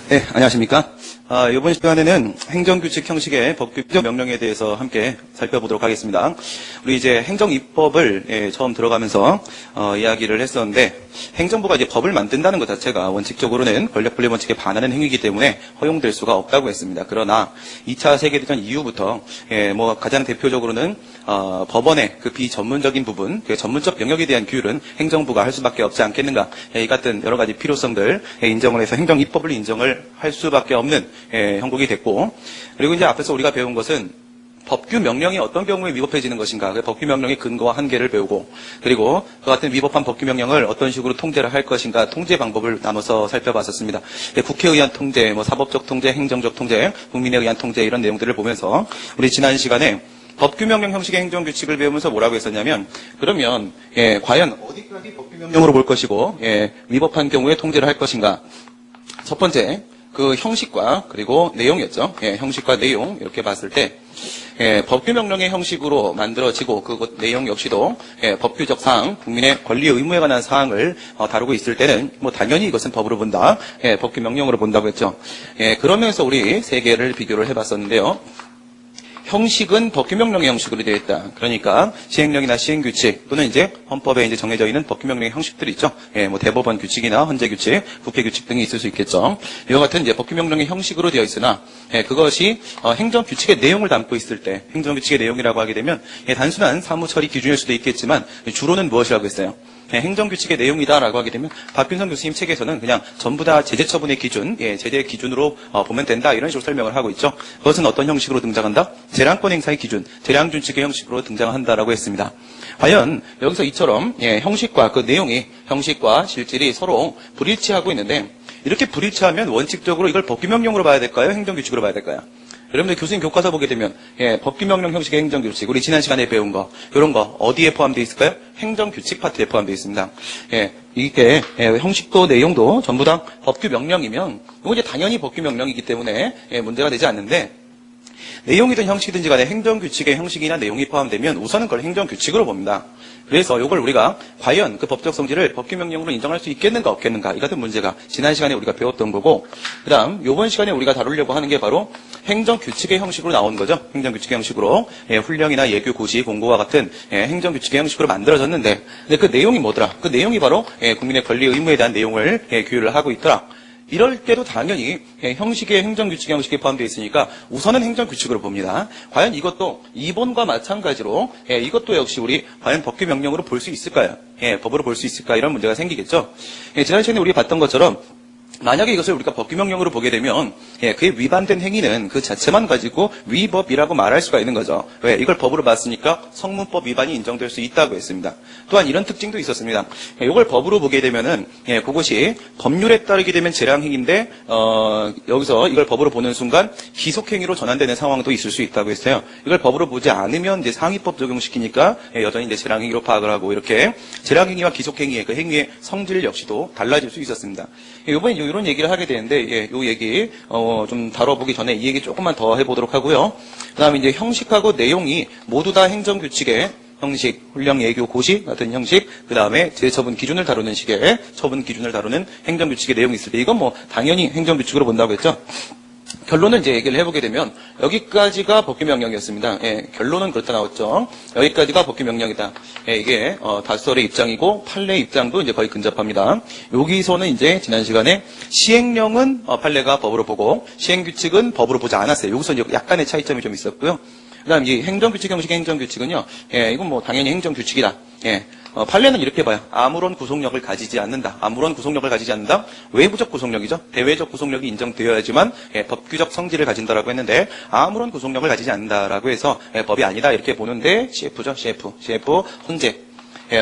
네, 안녕하십니까. 이번 시간에는 행정규칙 형식의 법규 명령에 대해서 함께 살펴보도록 하겠습니다. 우리 이제 행정입법을 처음 들어가면서 이야기를 했었는데, 행정부가 이제 법을 만든다는 것 자체가 원칙적으로는 권력분립 원칙에 반하는 행위이기 때문에 허용될 수가 없다고 했습니다. 그러나 2차 세계대전 이후부터 가장 대표적으로는 법원의 그 비전문적인 부분, 그 전문적 영역에 대한 규율은 행정부가 할 수밖에 없지 않겠는가, 이 같은 여러 가지 필요성들 인정을 해서 행정입법을 인정을 할 수밖에 없는 형국이 됐고, 그리고 이제 앞에서 우리가 배운 것은 법규 명령이 어떤 경우에 위법해지는 것인가, 그 법규 명령의 근거와 한계를 배우고, 그리고 그 같은 위법한 법규 명령을 어떤 식으로 통제를 할 것인가, 통제 방법을 나눠서 살펴봤었습니다. 국회에 의한 통제, 사법적 통제, 행정적 통제, 국민에 의한 통제, 이런 내용들을 보면서 우리 지난 시간에 법규 명령 형식의 행정규칙을 배우면서 뭐라고 했었냐면, 그러면 과연 어디까지 법규 명령으로 볼 것이고 위법한 경우에 통제를 할 것인가. 첫 번째, 그 형식과 그리고 내용이었죠. 형식과 내용 이렇게 봤을 때 법규 명령의 형식으로 만들어지고 그 내용 역시도 법규적 사항, 국민의 권리 의무에 관한 사항을 다루고 있을 때는 당연히 이것은 법으로 본다. 법규 명령으로 본다고 했죠. 그러면서 우리 세 개를 비교를 해봤었는데요. 형식은 법규명령의 형식으로 되어 있다. 그러니까 시행령이나 시행규칙 또는 이제 헌법에 이제 정해져 있는 법규명령의 형식들이 있죠. 대법원 규칙이나 헌재규칙, 국회규칙 등이 있을 수 있겠죠. 이와 같은 이제 법규명령의 형식으로 되어 있으나 그것이 행정규칙의 내용을 담고 있을 때, 행정규칙의 내용이라고 하게 되면 단순한 사무처리 기준일 수도 있겠지만 주로는 무엇이라고 했어요? 행정규칙의 내용이다라고 하게 되면 박균성 교수님 책에서는 그냥 전부 다 제재처분의 기준, 제재 기준으로 보면 된다, 이런 식으로 설명을 하고 있죠. 그것은 어떤 형식으로 등장한다? 재량권 행사의 기준, 재량준칙의 형식으로 등장한다라고 했습니다. 과연 여기서 이처럼 형식과 그 내용이, 형식과 실질이 서로 불일치하고 있는데, 이렇게 불일치하면 원칙적으로 이걸 법규명령으로 봐야 될까요? 행정규칙으로 봐야 될까요? 여러분들 교수님 교과서 보게 되면 법규명령 형식의 행정규칙, 우리 지난 시간에 배운 거, 이런 거 어디에 포함되어 있을까요? 행정규칙 파트에 포함되어 있습니다. 이게 형식도 내용도 전부 다 법규명령이면 이건 이제 당연히 법규명령이기 때문에 문제가 되지 않는데, 내용이든 형식이든지 간에 행정규칙의 형식이나 내용이 포함되면 우선은 그걸 행정규칙으로 봅니다. 그래서 이걸 우리가 과연 그 법적 성질을 법규명령으로 인정할 수 있겠는가 없겠는가, 이 같은 문제가 지난 시간에 우리가 배웠던 거고, 그 다음 이번 시간에 우리가 다루려고 하는 게 바로 행정규칙의 형식으로 나온 거죠. 행정규칙의 형식으로 훈령이나 예규, 고시, 공고와 같은 행정규칙의 형식으로 만들어졌는데, 근데 그 내용이 뭐더라? 그 내용이 바로 국민의 권리 의무에 대한 내용을 규율을 하고 있더라. 이럴 때도 당연히 형식의 행정규칙 형식에 포함되어 있으니까 우선은 행정규칙으로 봅니다. 과연 이것도 2번과 마찬가지로 이것도 역시 우리 과연 법규명령으로 볼 수 있을까요? 법으로 볼 수 있을까? 이런 문제가 생기겠죠. 지난 시간에 우리 봤던 것처럼 만약에 이것을 우리가 법규명령으로 보게 되면 그에 위반된 행위는 그 자체만 가지고 위법이라고 말할 수가 있는 거죠. 왜? 이걸 법으로 봤으니까 성문법 위반이 인정될 수 있다고 했습니다. 또한 이런 특징도 있었습니다. 이걸 법으로 보게 되면은 그것이 법률에 따르게 되면 재량행위인데 여기서 이걸 법으로 보는 순간 기속행위로 전환되는 상황도 있을 수 있다고 했어요. 이걸 법으로 보지 않으면 이제 상위법 적용시키니까 여전히 이제 재량행위로 파악을 하고, 이렇게 재량행위와 기속행위의 그 행위의 성질 역시도 달라질 수 있었습니다. 이번에 이런 얘기를 하게 되는데, 이 얘기 좀 다뤄보기 전에 이 얘기 조금만 더 해보도록 하고요. 그 다음에 이제 형식하고 내용이 모두 다 행정규칙의 형식, 훈령, 예규, 고시 같은 형식, 그 다음에 재처분 기준을 다루는 식의 처분 기준을 다루는 행정규칙의 내용이 있을 때, 이건 당연히 행정규칙으로 본다고 했죠. 결론을 이제 얘기를 해보게 되면 여기까지가 법규명령이었습니다. 결론은 그렇다 나왔죠. 여기까지가 법규명령이다. 이게 다수설의 입장이고 판례 입장도 이제 거의 근접합니다. 여기서는 이제 지난 시간에 시행령은 판례가 법으로 보고 시행규칙은 법으로 보지 않았어요. 여기서 이제 약간의 차이점이 좀 있었고요. 그다음 이 행정규칙 형식의 행정규칙은요. 이건 당연히 행정규칙이다. 판례는 이렇게 봐요. 아무런 구속력을 가지지 않는다. 아무런 구속력을 가지지 않는다. 외부적 구속력이죠. 대외적 구속력이 인정되어야지만 법규적 성질을 가진다라고 했는데, 아무런 구속력을 가지지 않는다라고 해서 법이 아니다 이렇게 보는데, CF죠. CF 헌재.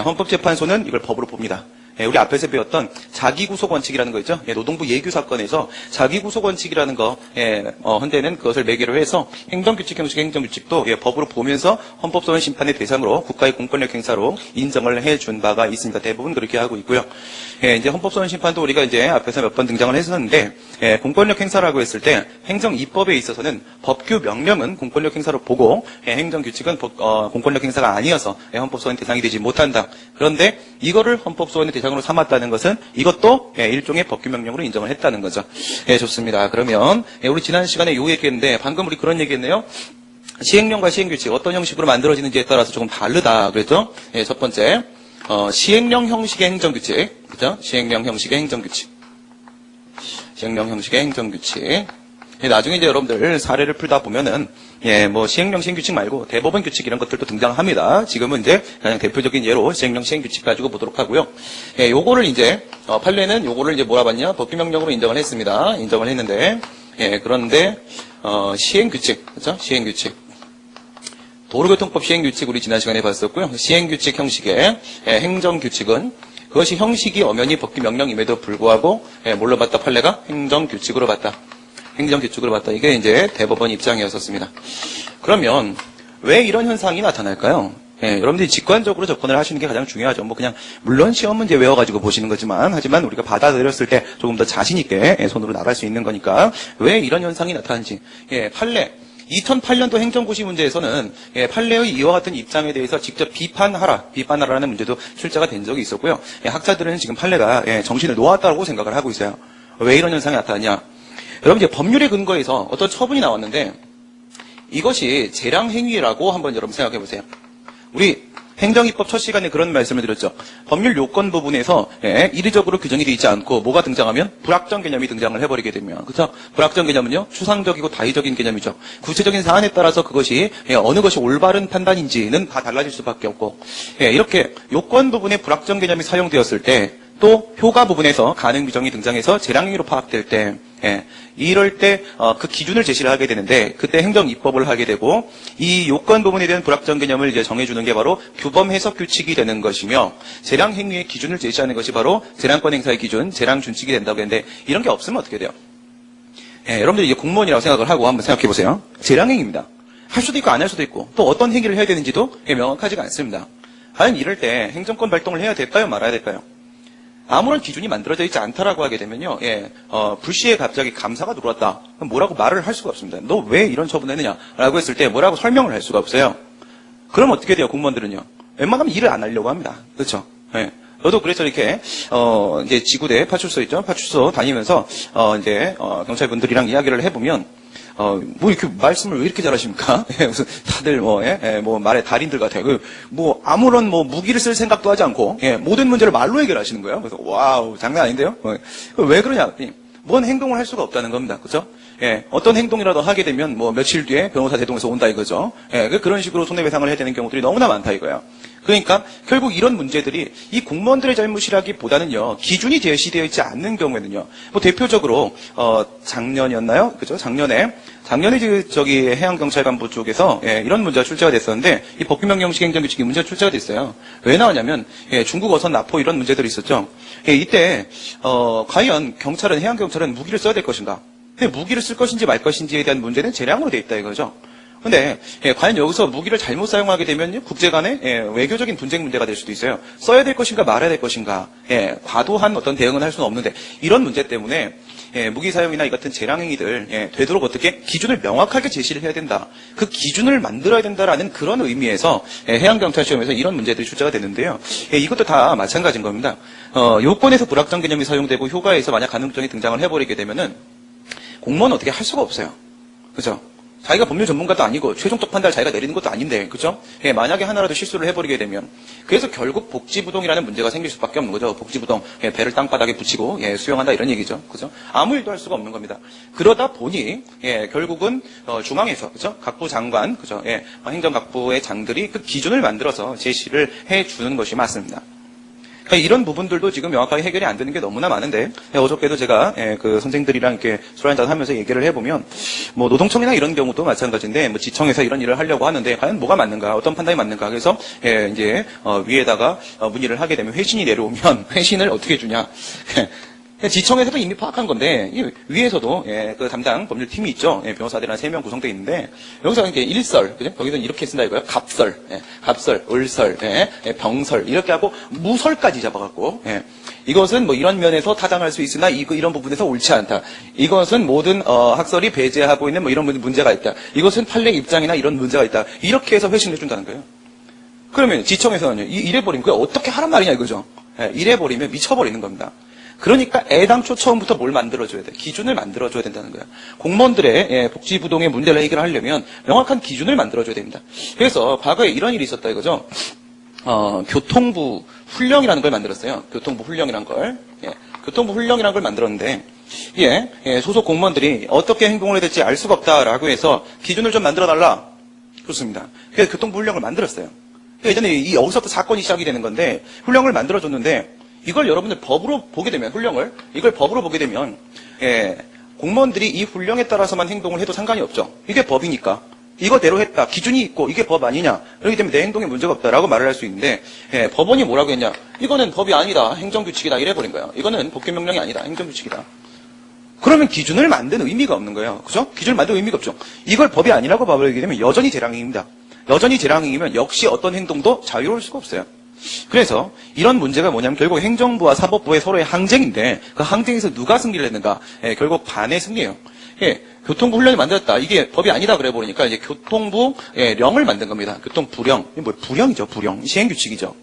헌법재판소는 이걸 법으로 봅니다. 우리 앞에서 배웠던 자기구속원칙이라는 거 있죠. 노동부 예규 사건에서 자기구속원칙이라는 거, 헌재는 그것을 매개로 해서 행정규칙 형식의 행정규칙도 법으로 보면서 헌법소원 심판의 대상으로 국가의 공권력 행사로 인정을 해준 바가 있습니다. 대부분 그렇게 하고 있고요. 이제 헌법소원 심판도 우리가 이제 앞에서 몇 번 등장을 했었는데, 공권력 행사라고 했을 때 행정입법에 있어서는 법규 명령은 공권력 행사로 보고 행정규칙은 공권력 행사가 아니어서 헌법소원 대상이 되지 못한다. 그런데 이거를 헌법소원의 대상으로 삼았다는 것은 이것도 일종의 법규명령으로 인정을 했다는 거죠. 좋습니다. 그러면 우리 지난 시간에 요 얘기했는데 방금 우리 그런 얘기했네요. 시행령과 시행규칙 어떤 형식으로 만들어지는지에 따라서 조금 다르다 그랬죠. 첫 번째 시행령 형식의 행정규칙, 그죠? 시행령 형식의 행정규칙, 시행령 형식의 행정규칙. 나중에 이제 여러분들 사례를 풀다 보면은 뭐 시행령 시행규칙 말고 대법원 규칙 이런 것들도 등장합니다. 지금은 이제 그냥 대표적인 예로 시행령 시행규칙 가지고 보도록 하고요. 요거를 이제 판례는 요거를 이제 뭐라 봤냐? 법규명령으로 인정을 했습니다. 인정을 했는데 그런데 시행규칙, 그렇죠? 시행규칙. 도로교통법 시행규칙 우리 지난 시간에 봤었고요. 시행규칙 형식의 행정규칙은 그것이 형식이 엄연히 법규명령임에도 불구하고 뭘로 봤다? 판례가 행정규칙으로 봤다. 행정규칙으로 봤다. 이게 이제 대법원 입장이었었습니다. 그러면 왜 이런 현상이 나타날까요? 여러분들이 직관적으로 접근을 하시는 게 가장 중요하죠. 뭐 그냥 물론 시험 문제 외워가지고 보시는 거지만 하지만 우리가 받아들였을 때 조금 더 자신 있게 손으로 나갈 수 있는 거니까 왜 이런 현상이 나타나는지. 판례 2008년도 행정고시 문제에서는 판례의 이와 같은 입장에 대해서 직접 비판하라는 문제도 출제가 된 적이 있었고요. 학자들은 지금 판례가 정신을 놓았다고 생각을 하고 있어요. 왜 이런 현상이 나타나냐? 여러분 이제 법률의 근거에서 어떤 처분이 나왔는데 이것이 재량행위라고 한번 여러분 생각해 보세요. 우리 행정입법 첫 시간에 그런 말씀을 드렸죠. 법률 요건 부분에서 이례적으로 규정이 되어 있지 않고 뭐가 등장하면 불확정 개념이 등장을 해버리게 되면, 그렇죠? 불확정 개념은요 추상적이고 다의적인 개념이죠. 구체적인 사안에 따라서 그것이 어느 것이 올바른 판단인지는 다 달라질 수밖에 없고, 이렇게 요건 부분에 불확정 개념이 사용되었을 때 또 효과 부분에서 가능 규정이 등장해서 재량행위로 파악될 때, 이럴 때 그 기준을 제시를 하게 되는데 그때 행정입법을 하게 되고 이 요건 부분에 대한 불확정 개념을 이제 정해주는 게 바로 규범 해석 규칙이 되는 것이며 재량행위의 기준을 제시하는 것이 바로 재량권 행사의 기준, 재량준칙이 된다고 했는데 이런 게 없으면 어떻게 돼요? 여러분들이 이제 공무원이라고 생각을 하고 한번 생각해 보세요. 재량행위입니다. 할 수도 있고 안 할 수도 있고 또 어떤 행위를 해야 되는지도 명확하지가 않습니다. 과연 이럴 때 행정권 발동을 해야 될까요? 말아야 될까요? 아무런 기준이 만들어져 있지 않다라고 하게 되면요, 불시에 갑자기 감사가 들어왔다. 그럼 뭐라고 말을 할 수가 없습니다. 너 왜 이런 처분을 했느냐라고 했을 때 뭐라고 설명을 할 수가 없어요. 그럼 어떻게 돼요, 공무원들은요? 웬만하면 일을 안 하려고 합니다. 그렇죠? 저도 그래서 이렇게 이제 지구대 파출소 있죠? 파출소 다니면서 이제 경찰분들이랑 이야기를 해보면. 뭐 이렇게 말씀을 왜 이렇게 잘하십니까? 무슨 다들 뭐 말의 달인들 같아요. 뭐 아무런 뭐 무기를 쓸 생각도 하지 않고 모든 문제를 말로 해결하시는 거예요. 그래서 와우 장난 아닌데요? 왜 그러냐? 뭔 행동을 할 수가 없다는 겁니다. 그렇죠? 어떤 행동이라도 하게 되면 뭐 며칠 뒤에 변호사 대동에서 온다 이거죠. 그런 식으로 손해배상을 해야 되는 경우들이 너무나 많다 이거예요. 그러니까 결국 이런 문제들이 이 공무원들의 잘못이라기보다는요 기준이 제시되어 있지 않는 경우에는요 뭐 대표적으로 작년이었나요? 그죠? 작년에 저기 해양경찰관부 쪽에서 이런 문제가 출제가 됐었는데 이 법규명령식 행정규칙이 문제가 출제가 됐어요. 왜 나왔냐면 중국 어선 납포 이런 문제들이 있었죠. 이때 과연 해양경찰은 무기를 써야 될 것인가? 근데 무기를 쓸 것인지 말 것인지에 대한 문제는 재량으로 돼 있다 이거죠. 근데 과연 여기서 무기를 잘못 사용하게 되면 국제 간의 외교적인 분쟁 문제가 될 수도 있어요. 써야 될 것인가 말아야 될 것인가. 과도한 어떤 대응은 할 수는 없는데 이런 문제 때문에 무기 사용이나 이 같은 재량행위들 되도록 어떻게 기준을 명확하게 제시를 해야 된다. 그 기준을 만들어야 된다라는 그런 의미에서 해양경찰 시험에서 이런 문제들이 출제가 됐는데요. 이것도 다 마찬가지인 겁니다. 요건에서 불확정 개념이 사용되고 효과에서 만약 가능성이 등장을 해버리게 되면은 공무원은 어떻게 할 수가 없어요. 그죠? 자기가 법률 전문가도 아니고 최종적 판단을 자기가 내리는 것도 아닌데, 그죠? 만약에 하나라도 실수를 해버리게 되면 그래서 결국 복지부동이라는 문제가 생길 수밖에 없는 거죠. 복지부동, 배를 땅바닥에 붙이고 수용한다 이런 얘기죠. 그죠? 아무 일도 할 수가 없는 겁니다. 그러다 보니 결국은 중앙에서, 그죠? 각부 장관, 그죠? 행정각부의 장들이 그 기준을 만들어서 제시를 해주는 것이 맞습니다. 이런 부분들도 지금 명확하게 해결이 안 되는 게 너무나 많은데, 어저께도 제가 그 선생들이랑 이렇게 술 한잔 하면서 얘기를 해보면, 뭐 노동청이나 이런 경우도 마찬가지인데, 뭐 지청에서 이런 일을 하려고 하는데 과연 뭐가 맞는가, 어떤 판단이 맞는가. 그래서 이제 위에다가 문의를 하게 되면 회신이 내려오면 회신을 어떻게 주냐. 지청에서도 이미 파악한 건데 위에서도 그 담당 법률팀이 있죠. 변호사들이 한 3명 구성되어 있는데 여기서 이렇게 일설, 그죠? 거기서는 이렇게 쓴다 이거예요. 갑설, 을설, 병설 이렇게 하고 무설까지 잡아갖고 이것은 뭐 이런 면에서 타당할 수 있으나 이런 부분에서 옳지 않다. 이것은 모든 학설이 배제하고 있는 뭐 이런 문제가 있다. 이것은 판례 입장이나 이런 문제가 있다. 이렇게 해서 회신을 해준다는 거예요. 그러면 지청에서는 이래버리면 그게 어떻게 하란 말이냐 이거죠. 이래버리면 미쳐버리는 겁니다. 그러니까 애당초 처음부터 뭘 만들어줘야 돼? 기준을 만들어줘야 된다는 거예요. 공무원들의 복지부동의 문제를 해결하려면 명확한 기준을 만들어줘야 됩니다. 그래서 과거에 이런 일이 있었다 이거죠. 교통부 훈령이라는 걸 만들었어요. 교통부 훈령이라는 걸. 교통부 훈령이라는 걸 만들었는데 소속 공무원들이 어떻게 행동을 해야 될지 알 수가 없다라고 해서 기준을 좀 만들어달라. 그렇습니다. 그래서 교통부 훈령을 만들었어요. 예전에 여기서부터 사건이 시작이 되는 건데 훈령을 만들어줬는데 이걸 여러분들 법으로 보게 되면 이걸 법으로 보게 되면 공무원들이 이 훈령에 따라서만 행동을 해도 상관이 없죠. 이게 법이니까. 이거대로 했다. 기준이 있고 이게 법 아니냐. 그렇기 때문에 내 행동에 문제가 없다라고 말을 할 수 있는데 법원이 뭐라고 했냐. 이거는 법이 아니다. 행정규칙이다. 이래버린 거예요. 이거는 법규명령이 아니다. 행정규칙이다. 그러면 기준을 만드는 의미가 없는 거예요. 그죠? 기준을 만드는 의미가 없죠. 이걸 법이 아니라고 봐버리게 되면 여전히 재량행위입니다. 여전히 재량행위면 역시 어떤 행동도 자유로울 수가 없어요. 그래서 이런 문제가 뭐냐면 결국 행정부와 사법부의 서로의 항쟁인데 그 항쟁에서 누가 승리를 했는가? 결국 반의 승리예요. 교통부 훈령이 만들었다. 이게 법이 아니다 그래 버리니까 이제 교통부 령을 만든 겁니다. 교통부령. 이게 뭐 부령이죠, 부령. 시행규칙이죠.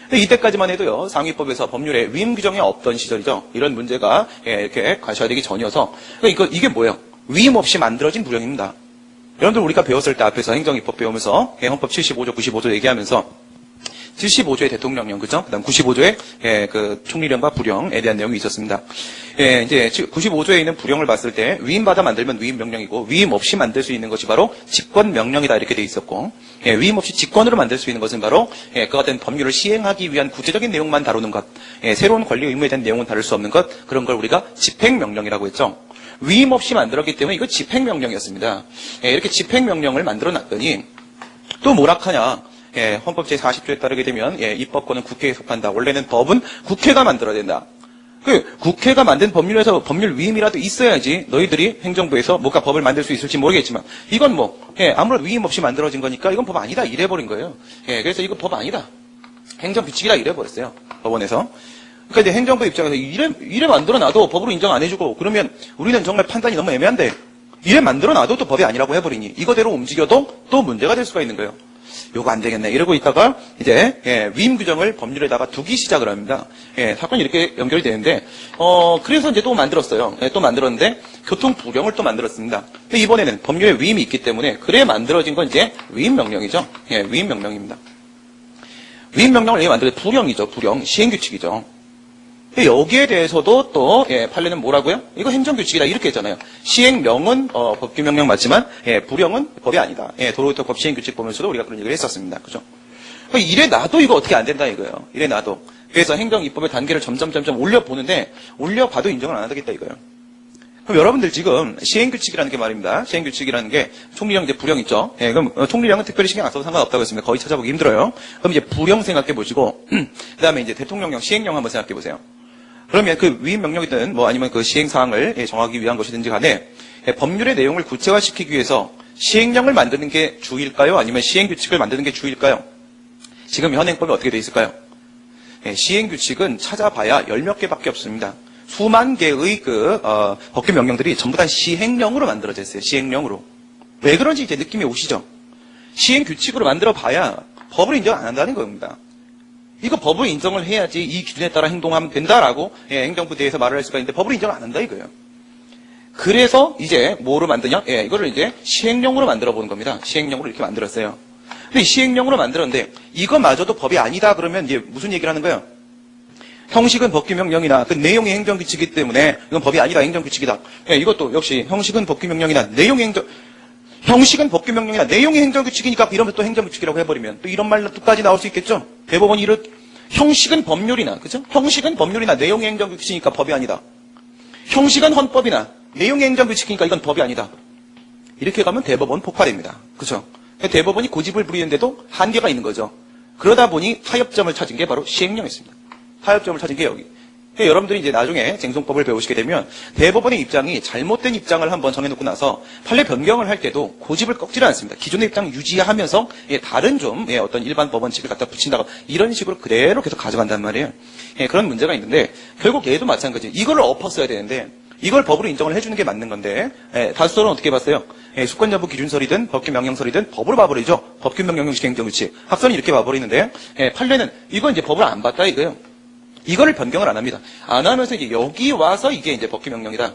근데 이때까지만 해도요, 상위법에서 법률에 위임 규정이 없던 시절이죠. 이런 문제가 이렇게 가셔야 되기 전이어서 이게 뭐예요? 위임 없이 만들어진 부령입니다. 여러분들 우리가 배웠을 때 앞에서 행정입법 배우면서 헌법 75조, 95조 얘기하면서 75조의 대통령령, 그죠? 그 다음 95조의 그 총리령과 부령에 대한 내용이 있었습니다. 이제 95조에 있는 부령을 봤을 때 위임받아 만들면 위임명령이고 위임 없이 만들 수 있는 것이 바로 직권명령이다 이렇게 돼 있었고 위임 없이 직권으로 만들 수 있는 것은 바로 그와 같은 법률을 시행하기 위한 구체적인 내용만 다루는 것, 새로운 권리 의무에 대한 내용은 다룰 수 없는 것, 그런 걸 우리가 집행명령이라고 했죠. 위임 없이 만들었기 때문에 이거 집행명령이었습니다. 이렇게 집행명령을 만들어 놨더니 또 뭐라 하냐. 헌법 제40조에 따르게 되면 입법권은 국회에 속한다. 원래는 법은 국회가 만들어야 된다. 국회가 만든 법률에서 법률 위임이라도 있어야지 너희들이 행정부에서 뭔가 법을 만들 수 있을지 모르겠지만 이건 아무런 위임 없이 만들어진 거니까 이건 법 아니다 이래버린 거예요. 그래서 이거 법 아니다. 행정규칙이다 이래버렸어요. 법원에서. 그러니까 이제 행정부 입장에서 이래 만들어놔도 법으로 인정 안 해주고 그러면 우리는 정말 판단이 너무 애매한데 이래 만들어놔도 또 법이 아니라고 해버리니 이거대로 움직여도 또 문제가 될 수가 있는 거예요. 요거 안 되겠네. 이러고 있다가 이제 위임 규정을 법률에다가 두기 시작을 합니다. 사건이 이렇게 연결이 되는데 그래서 이제 또 만들었어요. 또 만들었는데 교통부령을 또 만들었습니다. 근데 이번에는 법률에 위임이 있기 때문에 그래 만들어진 건 이제 위임명령이죠. 위임명령입니다. 위임명령을 만들어서 부령이죠. 부령. 시행규칙이죠. 여기에 대해서도 또 판례는 뭐라고요? 이거 행정규칙이다 이렇게 했잖아요. 시행령은 법규명령 맞지만 부령은 법이 아니다. 도로교통법 시행규칙 보면서도 우리가 그런 얘기를 했었습니다. 그죠? 이래 놔도 이거 어떻게 안 된다 이거예요. 이래 놔도. 그래서 행정입법의 단계를 점점 올려보는데 올려봐도 인정을 안 하겠다 이거예요. 그럼 여러분들 지금 시행규칙이라는 게 말입니다. 시행규칙이라는 게 총리령 이제 부령 있죠. 그럼 총리령은 특별히 신경 안 써도 상관없다고 했습니다. 거의 찾아보기 힘들어요. 그럼 이제 부령 생각해 보시고 그 다음에 이제 대통령령, 시행령 한번 생각해 보세요. 그러면 그 위임 명령이든 아니면 그 시행 사항을 정하기 위한 것이든지 간에 법률의 내용을 구체화시키기 위해서 시행령을 만드는 게 주일까요? 아니면 시행규칙을 만드는 게 주일까요? 지금 현행법이 어떻게 돼 있을까요? 시행규칙은 찾아봐야 10몇 개밖에 없습니다. 수만 개의 법규 명령들이 전부 다 시행령으로 만들어져 있어요. 시행령으로. 왜 그런지 이제 느낌이 오시죠? 시행규칙으로 만들어 봐야 법을 인정 안 한다는 겁니다. 이거 법을 인정을 해야지 이 기준에 따라 행동하면 된다라고 행정부 대에서 말을 할 수가 있는데 법을 인정을 안 한다 이거예요. 그래서 이제 뭐로 만드냐? 이거를 이제 시행령으로 만들어 보는 겁니다. 시행령으로 이렇게 만들었어요. 근데 시행령으로 만들었는데 이거마저도 법이 아니다 그러면 이제 무슨 얘기를 하는 거예요? 형식은 법규명령이나 그 내용이 행정규칙이기 때문에 이건 법이 아니다 행정규칙이다. 이것도 역시 형식은 법규명령이나 형식은 법규명령이나 내용이 행정규칙이니까 이러면 또 행정규칙이라고 해버리면 또 이런 말도까지 나올 수 있겠죠. 대법원이 형식은 법률이나 그죠? 형식은 법률이나 내용이 행정규칙이니까 법이 아니다. 형식은 헌법이나 내용이 행정규칙이니까 이건 법이 아니다. 이렇게 가면 대법원 폭파됩니다. 그죠? 대법원이 고집을 부리는데도 한계가 있는 거죠. 그러다 보니 타협점을 찾은 게 바로 시행령이었습니다. 타협점을 찾은 게 여기. 여러분들이 이제 나중에 쟁송법을 배우시게 되면 대법원의 입장이 잘못된 입장을 한번 정해놓고 나서 판례 변경을 할 때도 고집을 꺾지를 않습니다. 기존의 입장 유지하면서 다른 좀 어떤 일반 법원칙을 갖다 붙인다고 이런 식으로 그대로 계속 가져간단 말이에요. 그런 문제가 있는데 결국 얘도 마찬가지예요. 이거를 엎었어야 되는데 이걸 법으로 인정을 해주는 게 맞는 건데 다수설은 어떻게 봤어요? 수권여부 기준설이든 법규명령설이든 법으로 봐버리죠. 법규명령식 행정규칙. 학설은 이렇게 봐버리는데 판례는 이건 이제 법을 안 봤다 이거예요. 이거를 변경을 안 합니다. 안 하면서 이제 여기 와서 이게 이제 법규명령이다.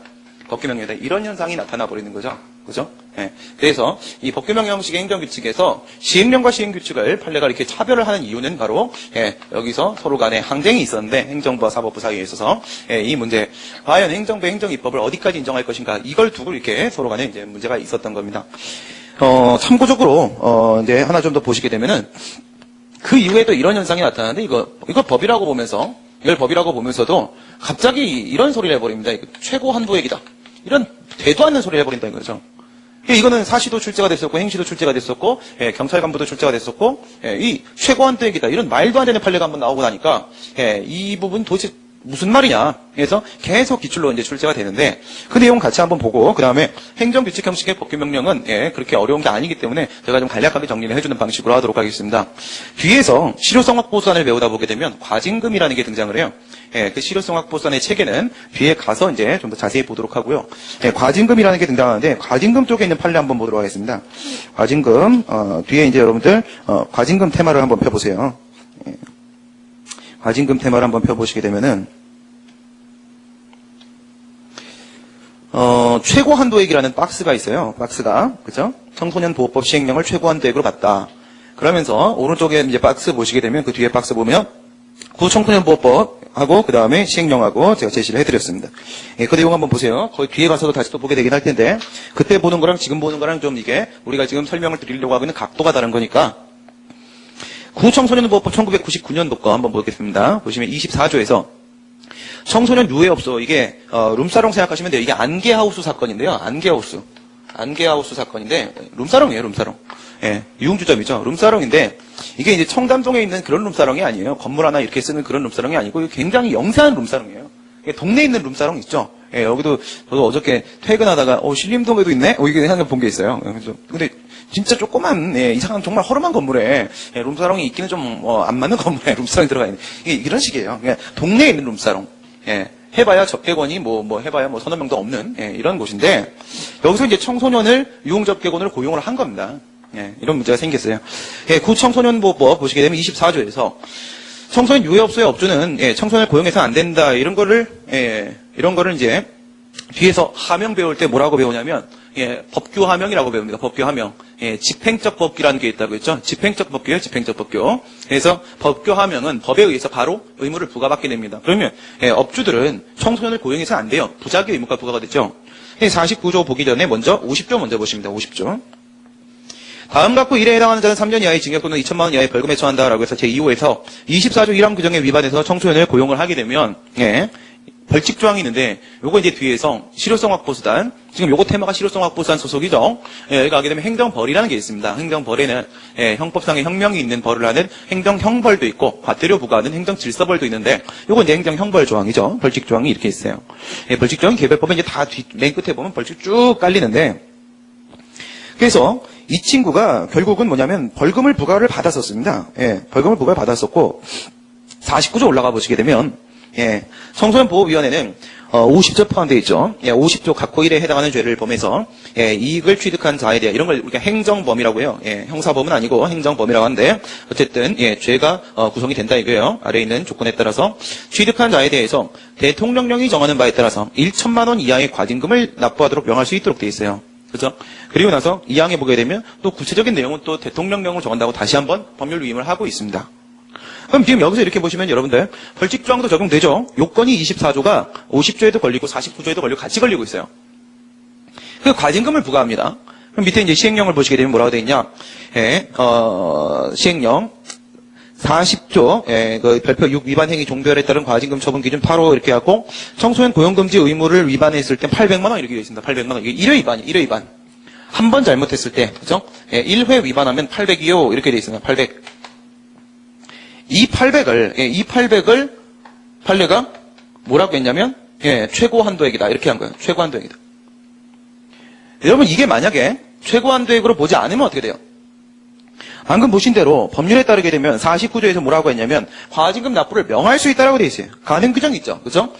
법규명령이다. 이런 현상이 나타나 버리는 거죠. 그죠? 예. 그래서 이 법규명령식의 행정규칙에서 시행령과 시행규칙을 판례가 이렇게 차별을 하는 이유는 바로 여기서 서로 간에 항쟁이 있었는데 행정부와 사법부 사이에 있어서 이 문제 과연 행정부 행정입법을 어디까지 인정할 것인가 이걸 두고 이렇게 서로 간에 이제 문제가 있었던 겁니다. 참고적으로 이제 하나 좀 더 보시게 되면은 그 이후에도 이런 현상이 나타나는데 이거 법이라고 보면서 이걸 법이라고 보면서도 갑자기 이런 소리를 해버립니다. 최고 한도액이다. 이런 되도 않는 소리를 해버린다 이거죠. 이거는 사시도 출제가 됐었고 행시도 출제가 됐었고 경찰 간부도 출제가 됐었고 이 최고 한도액이다. 이런 말도 안 되는 판례가 한번 나오고 나니까 이 부분 도대체 무슨 말이냐. 그래서 계속 기출로 이제 출제가 되는데 그 내용 같이 한번 보고 그 다음에 행정규칙 형식의 법규명령은 그렇게 어려운 게 아니기 때문에 제가 좀 간략하게 정리를 해주는 방식으로 하도록 하겠습니다. 뒤에서 실효성 확보수단을 배우다 보게 되면 과징금이라는 게 등장을 해요. 그 실효성 확보수단의 체계는 뒤에 가서 이제 좀 더 자세히 보도록 하고요. 과징금이라는 게 등장하는데 과징금 쪽에 있는 판례 한번 보도록 하겠습니다. 과징금 뒤에 이제 여러분들 과징금 테마를 한번 펴보세요. 과징금 테마를 한번 펴보시게 되면은, 최고 한도액이라는 박스가 있어요. 박스가. 그죠? 청소년 보호법 시행령을 최고 한도액으로 봤다. 그러면서, 오른쪽에 이제 박스 보시게 되면, 그 뒤에 박스 보면, 구청소년 보호법하고, 그 다음에 시행령하고 제가 제시를 해드렸습니다. 그 내용 한번 보세요. 거의 뒤에 가서도 다시 또 보게 되긴 할 텐데, 그때 보는 거랑 지금 보는 거랑 좀 이게, 우리가 지금 설명을 드리려고 하고 있는 각도가 다른 거니까, 구청소년보호법 1999년도 거 한번 보겠습니다. 보시면 24조에서 청소년 유해업소 이게 룸사롱 생각하시면 돼요. 이게 안개하우스 사건인데요. 안개하우스 사건인데 룸사롱이에요. 룸사롱. 유흥주점이죠. 룸사롱인데 이게 이제 청담동에 있는 그런 룸사롱이 아니에요. 건물 하나 이렇게 쓰는 그런 룸사롱이 아니고 굉장히 영세한 룸사롱이에요. 동네에 있는 룸사롱 있죠. 여기도 저도 어저께 퇴근하다가 신림동에도 있네. 이게 한번 본 게 있어요. 근데 진짜 조그만 이상한 정말 허름한 건물에 룸사롱이 있기는 좀 안 맞는 건물에 룸사롱이 들어가 있는 이런 식이에요. 동네에 있는 룸사롱. 해봐야 접객원이 해봐야 서너 명도 없는 이런 곳인데 여기서 이제 청소년을 유흥접객원으로 고용을 한 겁니다. 이런 문제가 생겼어요. 구청소년보호법 보시게 되면 24조에서 청소년 유해업소의 업주는 청소년을 고용해서 안 된다 이런 거를 이제 뒤에서 하명 배울 때 뭐라고 배우냐면 법규 하명이라고 배웁니다. 법규 하명. 집행적 법규라는 게 있다고 했죠. 집행적 법규예요. 집행적 법규. 그래서 법규 하명은 법에 의해서 바로 의무를 부과받게 됩니다. 그러면 업주들은 청소년을 고용해서 안 돼요. 부작위 의무가 부과가 됐죠. 49조 보기 전에 먼저 50조 먼저 보십니다. 50조. 다음 갖고 일에 해당하는 자는 3년 이하의 징역 또는 2천만 원 이하의 벌금에 처한다라고 해서 제2호에서 24조 1항 규정에 위반해서 청소년을 고용을 하게 되면 벌칙 조항이 있는데 요거 이제 뒤에서 실효성 확보수단 지금 요거 테마가 실효성 확보수단 소속이죠. 여기 가게 되면 행정벌이라는 게 있습니다. 행정벌에는 형법상의 형명이 있는 벌을 하는 행정형벌도 있고 과태료 부과하는 행정질서벌도 있는데 요거 이제 행정형벌 조항이죠. 벌칙 조항이 이렇게 있어요. 벌칙 조항 개별법에 이제 다 맨 끝에 보면 벌칙 쭉 깔리는데 그래서 이 친구가 결국은 뭐냐면 벌금을 부과를 받았었습니다. 벌금을 부과를 받았었고 49조 올라가 보시게 되면 청소년보호위원회는 50조 포함되어 있죠. 50조 각호 1에 해당하는 죄를 범해서 이익을 취득한 자에 대해 이런 걸 우리가 행정범이라고 해요. 형사범은 아니고 행정범이라고 하는데 어쨌든 죄가 구성이 된다 이거예요. 아래에 있는 조건에 따라서 취득한 자에 대해서 대통령령이 정하는 바에 따라서 1천만 원 이하의 과징금을 납부하도록 명할 수 있도록 되어 있어요. 그죠? 그리고 나서 이 항에 보게 되면 또 구체적인 내용은 또 대통령령을 정한다고 다시 한번 법률 위임을 하고 있습니다. 그럼 지금 여기서 이렇게 보시면 여러분들 벌칙 조항도 적용되죠. 요건이 24조가 50조에도 걸리고 49조에도 걸리고 같이 걸리고 있어요. 그 과징금을 부과합니다. 그럼 밑에 이제 시행령을 보시게 되면 뭐라고 되어 있냐? 시행령 40조 그 별표 6 위반 행위 종별에 따른 과징금 처분 기준 8호 이렇게 하고 청소년 고용금지 의무를 위반했을 때 800만 원 이렇게 되어 있습니다. 800만 원. 이게 1회 위반이 1회 위반. 한 번 잘못했을 때 그죠? 1회 위반하면 800이요. 이렇게 되어 있습니다. 800. 이 800을 판례가 뭐라고 했냐면 최고 한도액이다. 이렇게 한 거예요. 최고 한도액이다. 여러분 이게 만약에 최고 한도액으로 보지 않으면 어떻게 돼요? 방금 보신 대로 법률에 따르게 되면 49조에서 뭐라고 했냐면 과징금 납부를 명할 수 있다라고 되어 있어요. 가능 규정이 있죠. 그죠?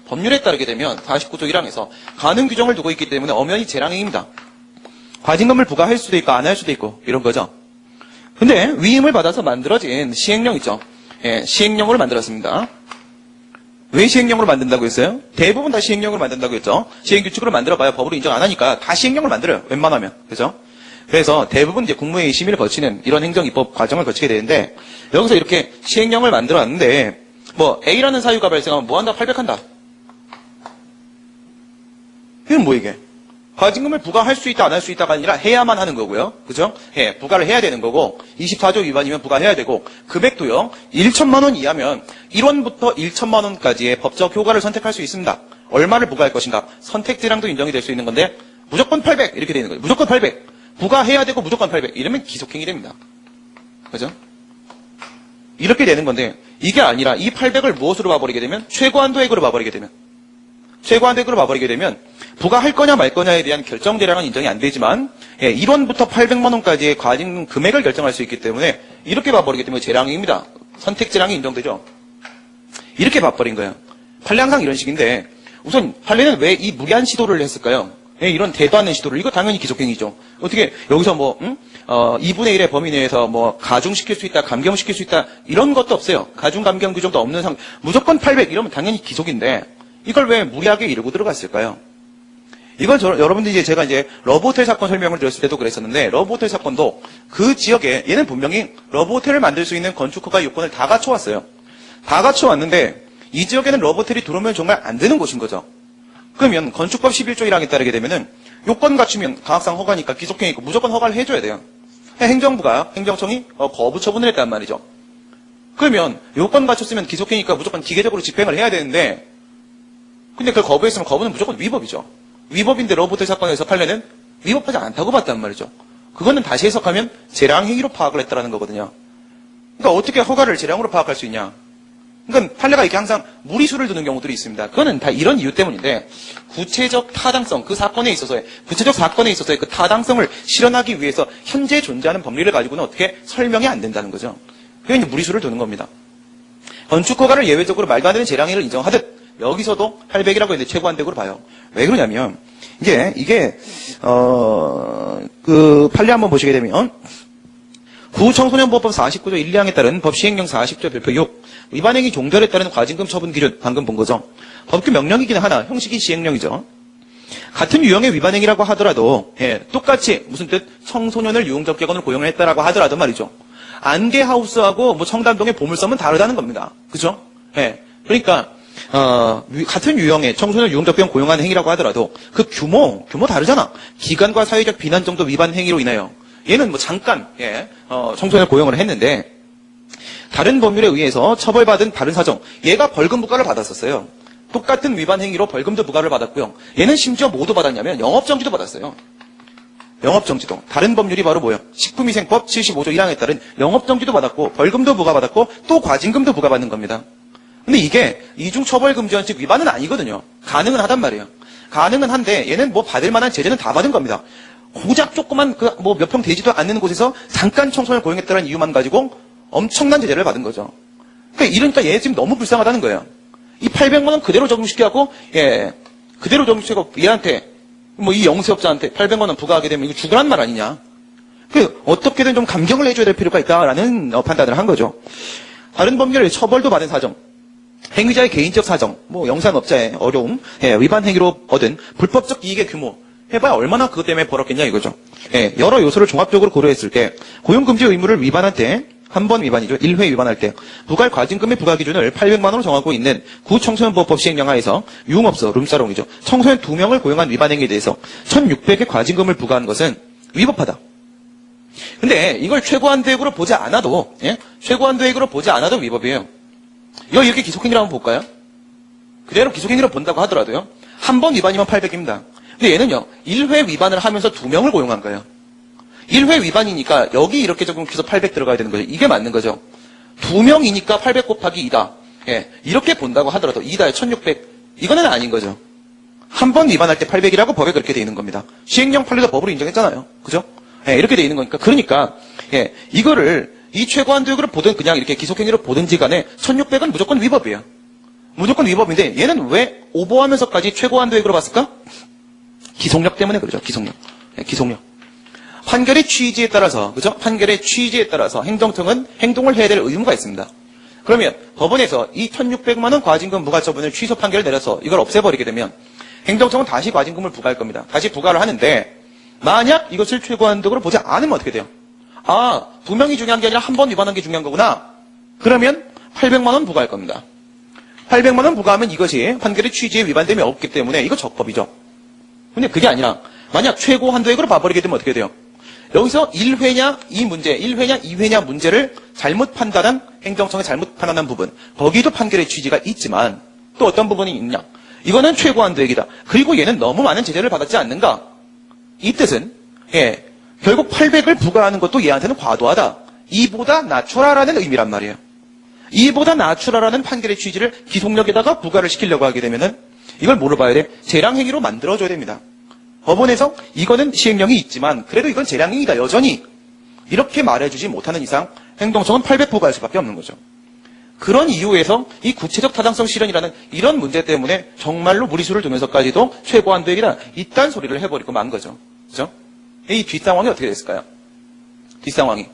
법률에 따르게 되면 49조 1항에서 가능 규정을 두고 있기 때문에 엄연히 재량행위입니다. 과징금을 부과할 수도 있고 안 할 수도 있고 이런 거죠. 근데 위임을 받아서 만들어진 시행령 있죠. 시행령으로 만들었습니다. 왜 시행령으로 만든다고 했어요? 대부분 다 시행령으로 만든다고 했죠. 시행규칙으로 만들어봐야 법으로 인정 안 하니까 다 시행령을 만들어요. 웬만하면. 그죠? 그래서 대부분 이제 국무회의 심의를 거치는 이런 행정입법 과정을 거치게 되는데, 여기서 이렇게 시행령을 만들어 놨는데, 뭐, A라는 사유가 발생하면 뭐 한다? 팔백한다. 이건 뭐 이게? 과징금을 부과할 수 있다, 안 할 수 있다가 아니라 해야만 하는 거고요. 그죠? 예, 부과를 해야 되는 거고, 24조 위반이면 부과해야 되고, 금액도요, 1천만 원 이하면 1원부터 1천만 원까지의 법적 효과를 선택할 수 있습니다. 얼마를 부과할 것인가? 선택지량도 인정이 될 수 있는 건데, 무조건 800! 이렇게 되는 거예요. 무조건 800! 부과해야 되고 무조건 800! 이러면 기속행위 됩니다. 그죠? 이렇게 되는 건데, 이게 아니라 이 800을 무엇으로 봐버리게 되면? 최고한도액으로 봐버리게 되면. 최고한도액으로 봐버리게 되면 부과할 거냐 말 거냐에 대한 결정 재량은 인정이 안 되지만 1원부터 800만 원까지의 과징금 금액을 결정할 수 있기 때문에 이렇게 봐버리기 때문에 재량입니다. 선택 재량이 인정되죠. 이렇게 봐버린 거예요. 판례 항상 이런 식인데 우선 판례는 왜 이 무리한 시도를 했을까요? 이런 대도 않는 시도를 이거 당연히 기속행위죠. 어떻게 여기서 뭐 2분의 1의 범위 내에서 뭐 가중시킬 수 있다, 감경시킬 수 있다 이런 것도 없어요. 가중 감경 규정도 없는 무조건 800 이러면 당연히 기속인데 이걸 왜 무리하게 이러고 들어갔을까요? 이건 여러분들이 제가 러브호텔 사건 설명을 드렸을 때도 그랬었는데, 러브호텔 사건도 그 지역에, 얘는 분명히 러브호텔을 만들 수 있는 건축허가 요건을 다 갖춰왔어요. 다 갖춰왔는데, 이 지역에는 러브호텔이 들어오면 정말 안 되는 곳인 거죠. 그러면 건축법 11조 1항에 따르게 되면은, 요건 갖추면 가학상 허가니까 기속행위고 무조건 허가를 해줘야 돼요. 행정부가, 행정청이 거부 처분을 했단 말이죠. 그러면 요건 갖췄으면 기속행위니까 무조건 기계적으로 집행을 해야 되는데, 근데 그걸 거부했으면 거부는 무조건 위법이죠. 위법인데 러브호텔 사건에서 판례는 위법하지 않다고 봤단 말이죠. 그거는 다시 해석하면 재량행위로 파악을 했다는 거거든요. 그러니까 어떻게 허가를 재량으로 파악할 수 있냐. 그러니까 판례가 이렇게 항상 무리수를 두는 경우들이 있습니다. 그거는 다 이런 이유 때문인데 구체적 타당성, 그 사건에 있어서의 구체적 사건에 있어서의 그 타당성을 실현하기 위해서 현재 존재하는 법리를 가지고는 어떻게 설명이 안 된다는 거죠. 그게 이제 무리수를 두는 겁니다. 건축허가를 예외적으로 말도 안 되는 재량행위를 인정하듯 여기서도 800이라고 했는데 최고한도액으로 봐요. 왜 그러냐면 이게 그 판례 한번 보시게 되면 구청소년보호법 49조 1, 2항에 따른 법 시행령 40조 별표 6 위반행위 종결에 따른 과징금 처분 기준 방금 본 거죠. 법규 명령이긴 하나 형식이 시행령이죠. 같은 유형의 위반행위라고 하더라도 똑같이 무슨 뜻 청소년을 유흥접객원으로 고용을 했다라고 하더라도 말이죠. 안개하우스하고 뭐 청담동의 보물섬은 다르다는 겁니다. 그죠? 그러니까 같은 유형의 청소년 유흥접객원 고용하는 행위라고 하더라도 그 규모 다르잖아. 기간과 사회적 비난 정도 위반 행위로 인하여 얘는 뭐 잠깐 청소년 고용을 했는데 다른 법률에 의해서 처벌받은 다른 사정 얘가 벌금 부과를 받았었어요. 똑같은 위반 행위로 벌금도 부과를 받았고요. 얘는 심지어 뭐도 받았냐면 영업정지도 받았어요. 영업정지도. 다른 법률이 바로 뭐예요? 식품위생법 75조 1항에 따른 영업정지도 받았고 벌금도 부과받았고 또 과징금도 부과받는 겁니다. 근데 이게 이중처벌금지원칙 위반은 아니거든요. 가능은 하단 말이에요. 가능은 한데 얘는 뭐 받을 만한 제재는 다 받은 겁니다. 고작 조그만 뭐 몇 평 되지도 않는 곳에서 잠깐 청소년을 고용했다는 이유만 가지고 엄청난 제재를 받은 거죠. 그러니까 얘 지금 너무 불쌍하다는 거예요. 이 800만 원 그대로 적용시켜갖고 그대로 적용시켜갖고 얘한테 뭐 이 영세업자한테 800만 원 부과하게 되면 이거 죽으란 말 아니냐. 어떻게든 좀 감경을 해줘야 될 필요가 있다라는 판단을 한 거죠. 다른 법률에 처벌도 받은 사정. 행위자의 개인적 사정, 뭐 영상업자의 어려움, 위반 행위로 얻은 불법적 이익의 규모, 해봐야 얼마나 그것 때문에 벌었겠냐 이거죠. 여러 요소를 종합적으로 고려했을 때 고용금지 의무를 위반할 때 한 번 위반이죠. 1회 위반할 때 부과할 과징금의 부과 기준을 800만 원으로 정하고 있는 구청소년보호법 시행령 하에서 유흥업소, 룸사롱이죠. 청소년 2명을 고용한 위반 행위에 대해서 1,600의 과징금을 부과한 것은 위법하다. 근데 이걸 최고한도액으로 보지 않아도 최고한도액으로 보지 않아도 위법이에요. 이거 이렇게 기속행위로 한번 볼까요? 그대로 기속행위로 본다고 하더라도요. 한 번 위반이면 800입니다. 근데 얘는요. 1회 위반을 하면서 2명을 고용한 거예요. 1회 위반이니까 여기 이렇게 적용해서 800 들어가야 되는 거죠. 이게 맞는 거죠. 2명이니까 800 곱하기 2다. 이렇게 본다고 하더라도 2다에 1600. 이거는 아닌 거죠. 한 번 위반할 때 800이라고 법에 그렇게 돼 있는 겁니다. 시행령 판례도 법으로 인정했잖아요. 그죠? 이렇게 돼 있는 거니까. 그러니까 이거를 이 최고한도액으로 보든 그냥 이렇게 기속행위로 보든지 간에 1600은 무조건 위법이에요. 무조건 위법인데 얘는 왜 오버하면서까지 최고한도액으로 봤을까? 기속력 때문에 그러죠. 기속력. 기속력. 판결의 취지에 따라서, 그죠? 판결의 취지에 따라서 행정청은 행동을 해야 될 의무가 있습니다. 그러면 법원에서 이 1,600만 원 과징금 무과처분을 취소 판결을 내려서 이걸 없애버리게 되면 행정청은 다시 과징금을 부과할 겁니다. 다시 부과를 하는데 만약 이것을 최고한도로 보지 않으면 어떻게 돼요? 아, 두 명이 중요한 게 아니라 한 번 위반한 게 중요한 거구나. 그러면 800만 원 부과할 겁니다. 800만 원 부과하면 이것이 판결의 취지에 위반됨이 없기 때문에 이거 적법이죠. 근데 그게 아니라 만약 최고 한도액으로 봐버리게 되면 어떻게 돼요? 여기서 1회냐 이 문제, 1회냐 2회냐 문제를 잘못 판단한 행정청이 잘못 판단한 부분, 거기도 판결의 취지가 있지만 또 어떤 부분이 있냐? 이거는 최고 한도액이다. 그리고 얘는 너무 많은 제재를 받았지 않는가? 이 뜻은 결국 800을 부과하는 것도 얘한테는 과도하다. 이보다 낮춰라라는 의미란 말이에요. 이보다 낮추라라는 판결의 취지를 기속력에다가 부과를 시키려고 하게 되면은 이걸 뭐로 봐야 돼? 재량행위로 만들어줘야 됩니다. 법원에서 이거는 시행령이 있지만 그래도 이건 재량행위다 여전히 이렇게 말해주지 못하는 이상 행정청은 800 부과할 수밖에 없는 거죠. 그런 이유에서 이 구체적 타당성 실현이라는 이런 문제 때문에 정말로 무리수를 두면서까지도 최고한도액이다 이딴 소리를 해버리고 만 거죠. 그죠? 이 뒷상황이 어떻게 됐을까요? 뒷상황이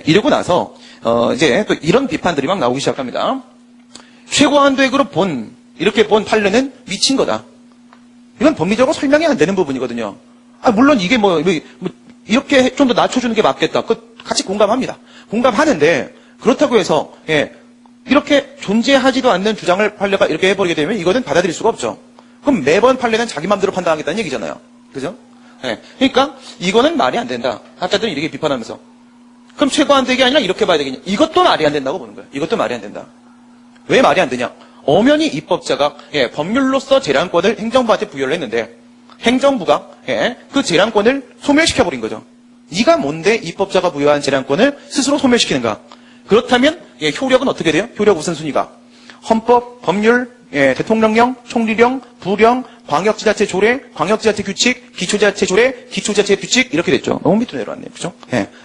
이러고 나서 이제 또 이런 비판들이 막 나오기 시작합니다. 최고한도액으로 이렇게 본 판례는 미친 거다. 이건 법리적으로 설명이 안 되는 부분이거든요. 물론 이게 이렇게 좀 더 낮춰주는 게 맞겠다. 같이 공감합니다. 공감하는데, 그렇다고 해서, 이렇게 존재하지도 않는 주장을 판례가 이렇게 해버리게 되면 이거는 받아들일 수가 없죠. 그럼 매번 판례는 자기 마음대로 판단하겠다는 얘기잖아요. 그죠? 그러니까, 이거는 말이 안 된다. 학자들은 이렇게 비판하면서. 그럼 최고한도액이 아니라 이렇게 봐야 되겠냐. 이것도 말이 안 된다고 보는 거예요. 이것도 말이 안 된다. 왜 말이 안 되냐. 엄연히 입법자가 법률로서 재량권을 행정부한테 부여를 했는데 행정부가 그 재량권을 소멸시켜버린 거죠. 네가 뭔데 입법자가 부여한 재량권을 스스로 소멸시키는가. 그렇다면 효력은 어떻게 돼요? 효력 우선순위가 헌법, 법률, 대통령령, 총리령, 부령, 광역지자체 조례, 광역지자체 규칙, 기초지자체 조례, 기초지자체 규칙 이렇게 됐죠. 너무 밑으로 내려왔네요. 그죠?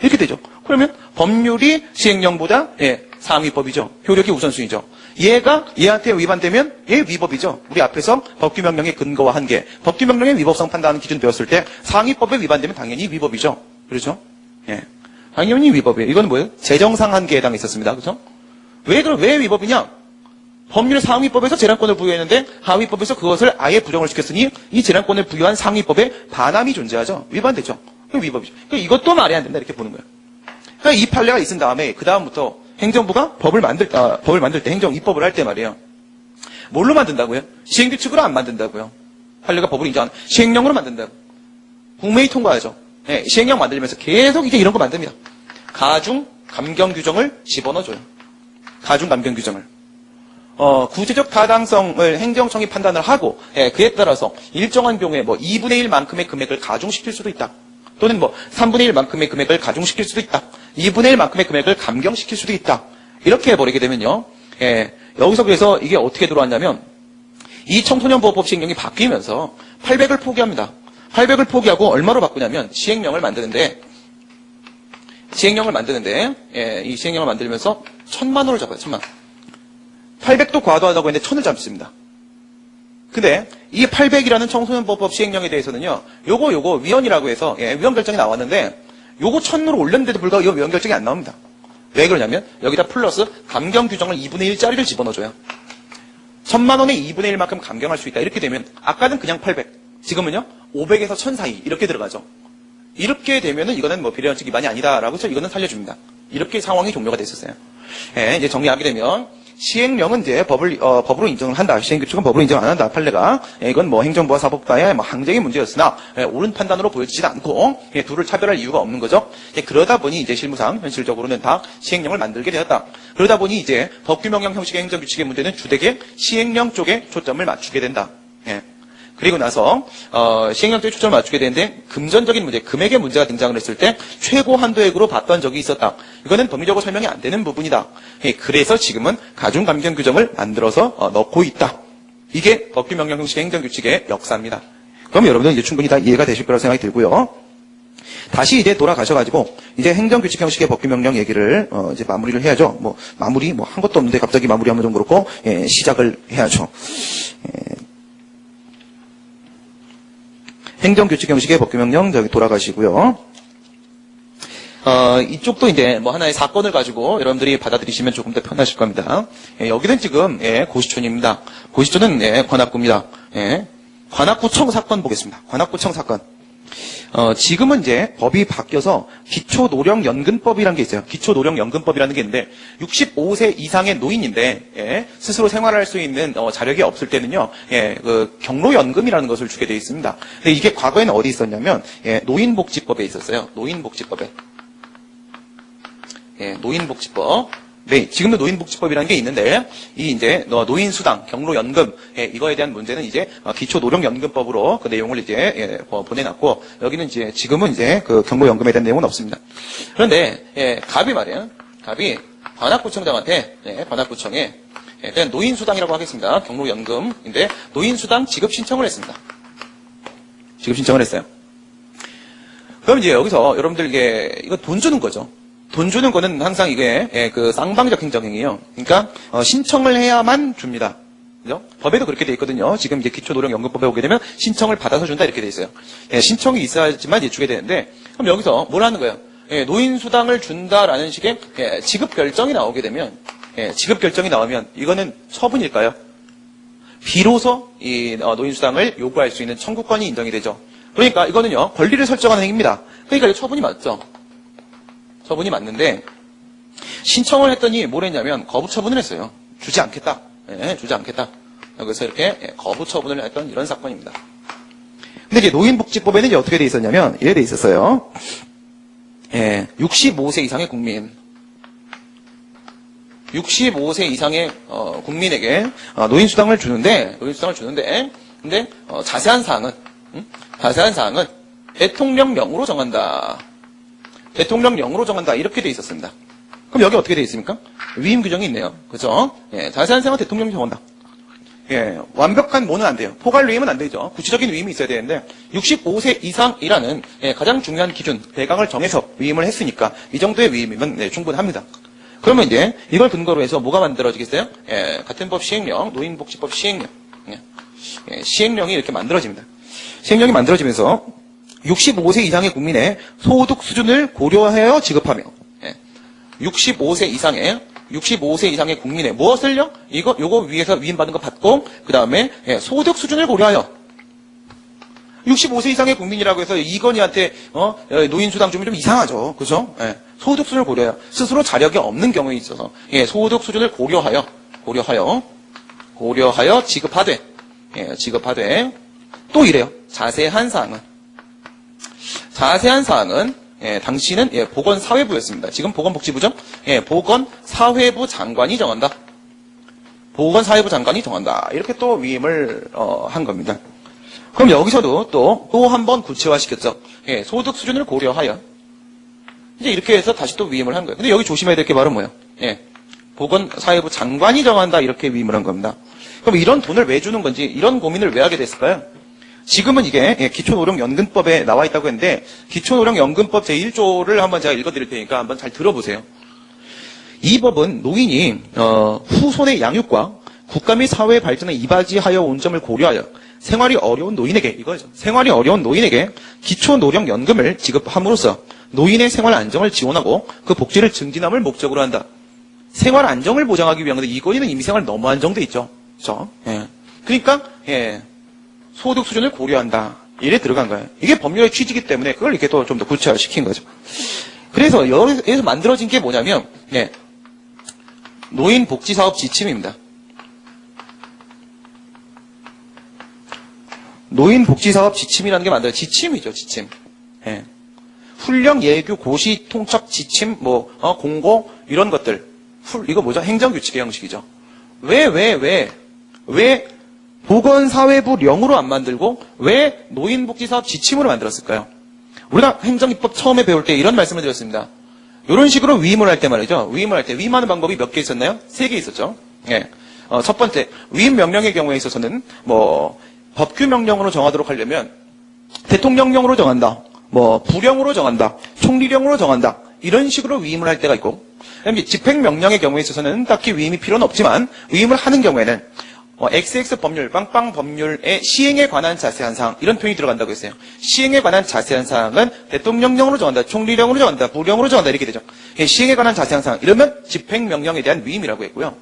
이렇게 되죠. 그러면 법률이 시행령보다 상위법이죠. 효력이 우선순위죠. 얘한테 위반되면 얘 위법이죠. 우리 앞에서 법규명령의 근거와 한계, 법규명령의 위법성 판단하는 기준 배웠을 때 상위법에 위반되면 당연히 위법이죠. 그렇죠? 당연히 위법이에요. 이건 뭐예요? 재정상 한계에 해당했었습니다. 그렇죠? 왜 위법이냐? 법률 상위법에서 재량권을 부여했는데 하위법에서 그것을 아예 부정을 시켰으니 이 재량권을 부여한 상위법에 반함이 존재하죠. 위반되죠. 그럼 위법이죠. 그러니까 이것도 말이 안 된다 이렇게 보는 거예요. 그러니까 이 판례가 있은 다음에 그 다음부터 행정부가 법을 만들 때 행정 입법을 할 때 말이에요. 뭘로 만든다고요? 시행규칙으로 안 만든다고요. 판례가 법을 인정하는 시행령으로 만든다고. 국회의 통과하죠. 시행령 만들면서 계속 이제 이런 거 만듭니다. 가중 감경 규정을 집어넣어줘요. 가중 감경 규정을. 구체적 타당성을 행정청이 판단을 하고 그에 따라서 일정한 경우에 2분의 1만큼의 금액을 가중시킬 수도 있다. 또는 3분의 1만큼의 금액을 가중시킬 수도 있다. 2분의 1만큼의 금액을 감경시킬 수도 있다. 이렇게 해버리게 되면요. 여기서 그래서 이게 어떻게 들어왔냐면 이 청소년보호법 시행령이 바뀌면서 800을 포기합니다. 800을 포기하고 얼마로 바꾸냐면 시행령을 만드는데 이 시행령을 만들면서 1,000만 원을 잡아요. 1,000만 원. 800도 과도하다고 했는데 1,000을 잡습니다. 근데 이 800이라는 청소년보호법 시행령에 대해서는요. 요거 위헌이라고 해서 위헌 결정이 나왔는데 요거 1,000으로 올렸는데도 불구하고 이 위헌 결정이 안 나옵니다. 왜 그러냐면 여기다 플러스 감경 규정을 2분의 1짜리를 집어넣어줘요. 1,000만 원에 2분의 1만큼 감경할 수 있다. 이렇게 되면 아까는 그냥 800, 지금은요 500에서 1,000 사이 이렇게 들어가죠. 이렇게 되면은 이거는 비례원칙 위반이 아니다라고 해서 이거는 살려줍니다. 이렇게 상황이 종료가 됐었어요. 이제 정리하게 되면 시행령은 이제 법으로 인정을 한다. 시행규칙은 법으로 인정 안 한다. 판례가. 이건 행정부와 사법부의 항쟁의 문제였으나, 옳은 판단으로 보여지지 않고, 둘을 차별할 이유가 없는 거죠. 그러다 보니 이제 실무상, 현실적으로는 다 시행령을 만들게 되었다. 그러다 보니 이제 법규명령 형식의 행정규칙의 문제는 주되게 시행령 쪽에 초점을 맞추게 된다. 그리고 나서 시행령 쪽에 초점을 맞추게 되는데 금전적인 문제, 금액의 문제가 등장을 했을 때 최고 한도액으로 봤던 적이 있었다. 이거는 법리적으로 설명이 안 되는 부분이다. 그래서 지금은 가중 감경 규정을 만들어서 넣고 있다. 이게 법규명령 형식의 행정규칙의 역사입니다. 그럼 여러분들 이제 충분히 다 이해가 되실 거라고 생각이 들고요. 다시 이제 돌아가셔가지고 이제 행정규칙 형식의 법규명령 얘기를 이제 마무리를 해야죠. 마무리 한 것도 없는데 갑자기 마무리하면 좀 그렇고 시작을 해야죠. 행정규칙 형식의 법규명령 저기 돌아가시고요. 이쪽도 이제 뭐 하나의 사건을 가지고 여러분들이 받아들이시면 조금 더 편하실 겁니다. 여기는 지금, 고시촌입니다. 고시촌은, 관악구입니다. 관악구청 사건 보겠습니다. 관악구청 사건. 지금은 이제 법이 바뀌어서 기초노령연금법이라는 게 있어요. 기초노령연금법이라는 게 있는데 65세 이상의 노인인데 스스로 생활할 수 있는 자력이 없을 때는요, 그 경로연금이라는 것을 주게 되어 있습니다. 근데 이게 과거에는 어디 있었냐면 노인복지법에 있었어요. 노인복지법에. 노인복지법. 네, 지금도 노인복지법이라는 게 있는데, 이 이제, 노인수당, 경로연금, 이거에 대한 문제는 이제, 기초노령연금법으로 그 내용을 이제, 보내놨고, 여기는 이제, 지금은 이제, 그 경로연금에 대한 내용은 없습니다. 그런데, 갑이 말이에요. 갑이 관악구청장한테, 관악구청에, 일단 노인수당이라고 하겠습니다. 경로연금인데, 노인수당 지급 신청을 했습니다. 지급 신청을 했어요. 그럼 이제 여기서 여러분들 이거 돈 주는 거죠. 돈 주는 거는 항상 이게 그 쌍방적 행정행위예요. 그러니까 신청을 해야만 줍니다. 그죠? 법에도 그렇게 돼 있거든요. 지금 이제 기초노령연금법에 오게 되면 신청을 받아서 준다 이렇게 돼 있어요. 신청이 있어야지만 이제 주게 되는데 그럼 여기서 뭘 하는 거예요? 노인수당을 준다라는 식의 지급 결정이 나오게 되면 지급 결정이 나오면 이거는 처분일까요? 비로소 이 노인수당을 요구할 수 있는 청구권이 인정이 되죠. 그러니까 이거는요 권리를 설정하는 행위입니다. 그러니까 이거 처분이 맞죠. 처분이 맞는데 신청을 했더니 뭘 했냐면 거부 처분을 했어요. 주지 않겠다. 주지 않겠다. 그래서 이렇게 거부 처분을 했던 이런 사건입니다. 근데 이제 노인복지법에는 이제 어떻게 돼 있었냐면 이래 돼 있었어요. 65세 이상의 국민 65세 이상의 국민에게 노인수당을 주는데 근데 자세한 사항은 대통령령으로 정한다. 대통령령으로 정한다. 이렇게 돼 있었습니다. 그럼 여기 어떻게 돼 있습니까? 위임 규정이 있네요. 그죠? 자세한 사항은 대통령이 정한다. 완벽한 뭐는 안 돼요. 포괄 위임은 안 되죠. 구체적인 위임이 있어야 되는데 65세 이상이라는 가장 중요한 기준, 배강을 정해서 위임을 했으니까 이 정도의 위임이면 충분합니다. 그러면 이제 이걸 근거로 해서 뭐가 만들어지겠어요? 같은 법 시행령, 노인복지법 시행령. 시행령이 이렇게 만들어집니다. 시행령이 만들어지면서 65세 이상의 국민의 소득 수준을 고려하여 지급하며 65세 이상의 국민의 무엇을요? 요거 위에서 위임받은 거 받고 그 다음에 소득 수준을 고려하여 65세 이상의 국민이라고 해서 이건희한테 노인수당 주면 좀 이상하죠. 그죠? 소득 수준을 고려하여 스스로 자력이 없는 경우에 있어서 소득 수준을 고려하여 지급하되 또 이래요. 자세한 사항은 당시는 보건사회부였습니다. 지금 보건복지부죠? 보건사회부 장관이 정한다. 보건사회부 장관이 정한다. 이렇게 또 위임을 한 겁니다. 그럼 여기서도 또 한 번 구체화시켰죠. 소득 수준을 고려하여 이제 이렇게 해서 다시 또 위임을 한 거예요. 근데 여기 조심해야 될 게 바로 뭐예요? 보건사회부 장관이 정한다. 이렇게 위임을 한 겁니다. 그럼 이런 돈을 왜 주는 건지 이런 고민을 왜 하게 됐을까요? 지금은 이게 기초노령연금법에 나와 있다고 했는데 기초노령연금법 제1조를 한번 제가 읽어드릴 테니까 한번 잘 들어보세요. 이 법은 노인이 후손의 양육과 국가 및 사회 발전에 이바지하여 온 점을 고려하여 생활이 어려운 노인에게 기초노령연금을 지급함으로써 노인의 생활 안정을 지원하고 그 복지를 증진함을 목적으로 한다. 생활 안정을 보장하기 위한 건데 이거는 이미 생활 너무 안정돼 있죠. 그렇죠? 그러니까 소득 수준을 고려한다. 이래 들어간 거예요. 이게 법률의 취지이기 때문에 그걸 이렇게 또 좀 더 구체화시킨 거죠. 그래서 여기서 만들어진 게 뭐냐면 노인복지사업 지침입니다. 노인복지사업 지침이라는 게 만들어요. 지침이죠. 지침. 훈령, 예규, 고시, 통첩, 지침, 공고 이런 것들. 이거 뭐죠? 행정규칙의 형식이죠. 왜 보건사회부령으로 안 만들고 왜 노인복지사업 지침으로 만들었을까요? 우리가 행정입법 처음에 배울 때 이런 말씀을 드렸습니다. 이런 식으로 위임을 할 때 말이죠. 위임하는 방법이 몇 개 있었나요? 3개 있었죠. 첫 번째, 위임 명령의 경우에 있어서는 법규 명령으로 정하도록 하려면 대통령령으로 정한다. 부령으로 정한다. 총리령으로 정한다. 이런 식으로 위임을 할 때가 있고, 그다음에 집행명령의 경우에 있어서는 딱히 위임이 필요는 없지만 위임을 하는 경우에는 XX 법률, 빵빵 법률의 시행에 관한 자세한 사항, 이런 표현이 들어간다고 했어요. 시행에 관한 자세한 사항은 대통령령으로 정한다, 총리령으로 정한다, 부령으로 정한다, 이렇게 되죠. 시행에 관한 자세한 사항, 이러면 집행명령에 대한 위임이라고 했고요.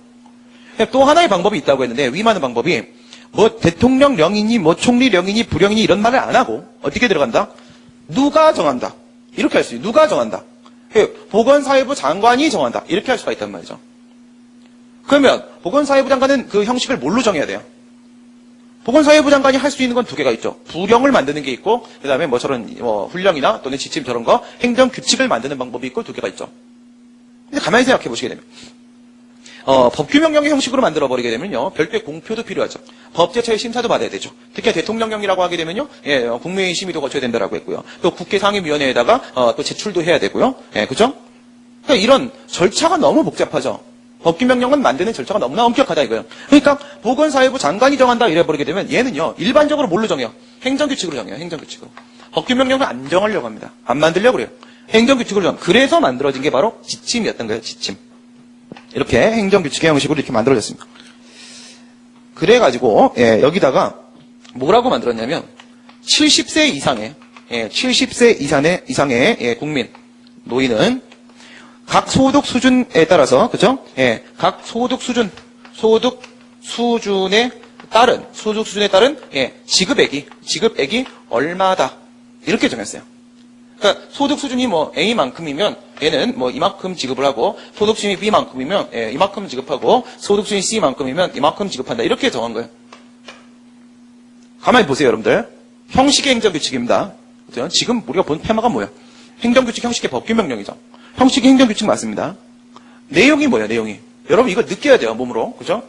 또 하나의 방법이 있다고 했는데, 위임하는 방법이, 대통령령이니, 총리령이니, 부령이니, 이런 말을 안 하고, 어떻게 들어간다? 누가 정한다. 이렇게 할 수 있어요. 누가 정한다. 보건사회부 장관이 정한다. 이렇게 할 수가 있단 말이죠. 그러면 보건사회부 장관은 그 형식을 뭘로 정해야 돼요? 보건사회부 장관이 할 수 있는 건 두 개가 있죠. 부령을 만드는 게 있고, 그 다음에 저런 훈령이나 또는 지침 저런 거 행정규칙을 만드는 방법이 있고 두 개가 있죠. 근데 가만히 생각해 보시게 되면 법규명령의 형식으로 만들어버리게 되면요, 별도의 공표도 필요하죠. 법제처의 심사도 받아야 되죠. 특히 대통령령이라고 하게 되면요, 국무회의 심의도 거쳐야 된다라고 했고요. 또 국회 상임위원회에다가 또 제출도 해야 되고요. 그죠? 그러니까 이런 절차가 너무 복잡하죠. 법규명령은 만드는 절차가 너무나 엄격하다 이거예요. 그러니까 보건사회부 장관이 정한다 이래버리게 되면 얘는요, 일반적으로 뭘로 정해요? 행정규칙으로 정해요. 행정규칙으로. 법규명령을 안 정하려고 합니다. 안 만들려고 그래요. 행정규칙으로 정해요. 그래서 만들어진 게 바로 지침이었던 거예요. 지침. 이렇게 행정규칙의 형식으로 이렇게 만들어졌습니다. 그래가지고 여기다가 뭐라고 만들었냐면 70세 이상의 70세 이상의 국민 노인은 각 소득 수준에 따라서 그죠? 각 소득 수준에 따른 지급액이 얼마다 이렇게 정했어요. 그러니까 소득 수준이 A만큼이면 얘는 이만큼 지급을 하고, 소득 수준이 B만큼이면 이만큼 지급하고, 소득 수준이 C만큼이면 이만큼 지급한다. 이렇게 정한 거예요. 가만히 보세요, 여러분들. 형식의 행정규칙입니다. 지금 우리가 본 테마가 뭐예요? 행정규칙, 형식의 법규명령이죠. 형식의 행정규칙 맞습니다. 내용이 뭐예요, 내용이? 여러분 이거 느껴야 돼요, 몸으로. 그죠?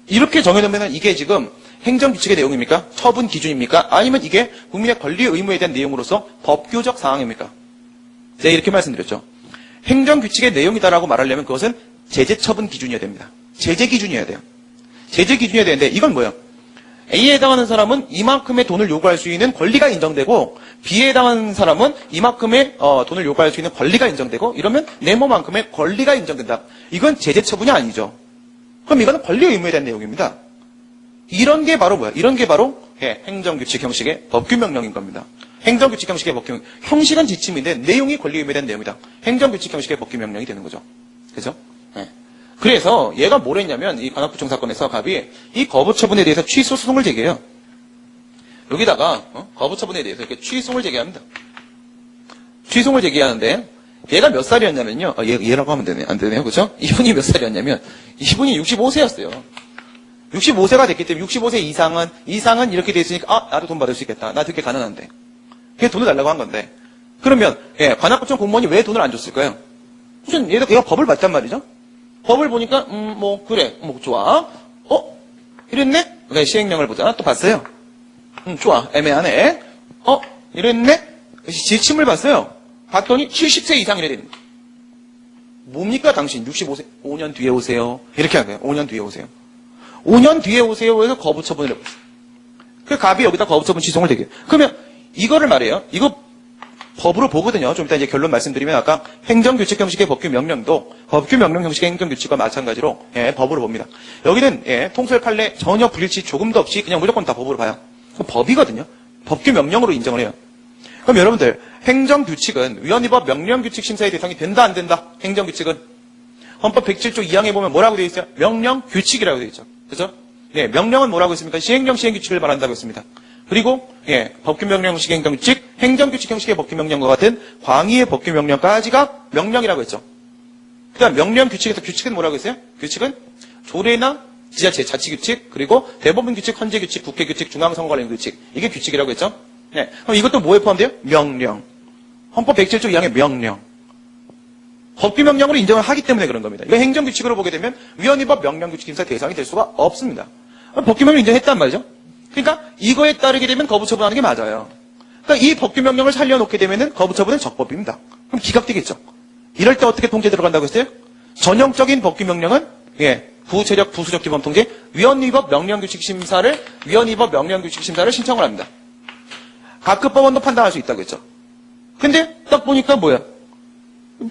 이렇게 정해놓으면 이게 지금 행정규칙의 내용입니까? 처분 기준입니까? 아니면 이게 국민의 권리 의무에 대한 내용으로서 법규적 사항입니까? 제가 이렇게 말씀드렸죠. 행정규칙의 내용이다라고 말하려면 그것은 제재처분 기준이어야 됩니다. 제재 기준이어야 돼요. 제재 기준이어야 되는데 이건 뭐예요? A에 해당하는 사람은 이만큼의 돈을 요구할 수 있는 권리가 인정되고, B에 해당하는 사람은 이만큼의 돈을 요구할 수 있는 권리가 인정되고, 이러면 네모만큼의 권리가 인정된다. 이건 제재처분이 아니죠. 그럼 이거는 권리 의무에 대한 내용입니다. 이런 게 바로 뭐야? 이런 게 바로 행정규칙 형식의 법규명령인 겁니다. 행정규칙 형식의 법규명령. 형식은 지침인데 내용이 권리 의무에 대한 내용이다. 행정규칙 형식의 법규명령이 되는 거죠. 그죠? 그래서 얘가 뭘 했냐면 이 관악구청 사건에서 갑이 이 거부처분에 대해서 취소 소송을 제기해요. 여기다가 거부처분에 대해서 이렇게 취소를 제기합니다. 취소를 제기하는데 얘가 몇 살이었냐면요. 얘라고 하면 되네. 안 되네요. 그죠? 이분이 몇 살이었냐면 이분이 65세였어요. 65세가 됐기 때문에 65세 이상은 이렇게 돼 있으니까 나도 돈 받을 수 있겠다. 나 되게 가능한데. 그게 돈을 달라고 한 건데. 그러면 관악구청 공무원이 왜 돈을 안 줬을까요? 무슨 얘가 법을 봤단 말이죠. 법을 보니까 그래. 좋아. 이랬네? 그러니까 시행령을 보자. 또 봤어요. 좋아. 애매하네. 이랬네? 지침을 봤어요. 봤더니 70세 이상이래 되는 거예요. 뭡니까 당신 65세 5년 뒤에 오세요. 이렇게 하는 거예요. 5년 뒤에 오세요. 5년 뒤에 오세요 해서 거부처분을 해버렸어요. 그 갑이 여기다 거부처분 취소를 되게. 그러면 이거를 말이에요. 이거 법으로 보거든요. 좀 이따 이제 결론 말씀드리면 아까 행정규칙 형식의 법규명령도 법규명령 형식의 행정규칙과 마찬가지로 법으로 봅니다. 여기는 통솔 판례 전혀 불일치 조금도 없이 그냥 무조건 다 법으로 봐요. 법이거든요. 법규명령으로 인정을 해요. 그럼 여러분들 행정규칙은 위헌위법 명령규칙 심사의 대상이 된다 안 된다? 행정규칙은 헌법 107조 2항에 보면 뭐라고 되어 있어요? 명령규칙이라고 되어 있죠. 그죠? 명령은 뭐라고 했습니까? 시행령 시행규칙을 말한다고 했습니다. 그리고 법규명령 형식의 행정규칙, 행정규칙 형식의 법규명령과 같은 광의의 법규명령까지가 명령이라고 했죠. 그다음 명령규칙에서 규칙은 뭐라고 했어요? 규칙은 조례나 지자체 자치규칙, 그리고 대법원규칙, 헌재규칙, 국회규칙, 중앙선거관리규칙, 이게 규칙이라고 했죠. 그럼 이것도 뭐에 포함돼요? 명령. 헌법 107조 2항의 명령. 법규명령으로 인정을 하기 때문에 그런 겁니다. 이거 행정규칙으로 보게 되면 위헌위법 명령규칙 심사 대상이 될 수가 없습니다. 법규명령 인정했단 말이죠. 그러니까 이거에 따르게 되면 거부처분하는 게 맞아요. 그러니까 이 법규명령을 살려놓게 되면은 거부처분은 적법입니다. 그럼 기각되겠죠. 이럴 때 어떻게 통제 들어간다고 했어요? 전형적인 법규명령은 부체력 부수적 기본 통제 위헌위법 명령규칙 심사를 신청을 합니다. 각급 법원도 판단할 수 있다고 했죠. 근데 딱 보니까 뭐야?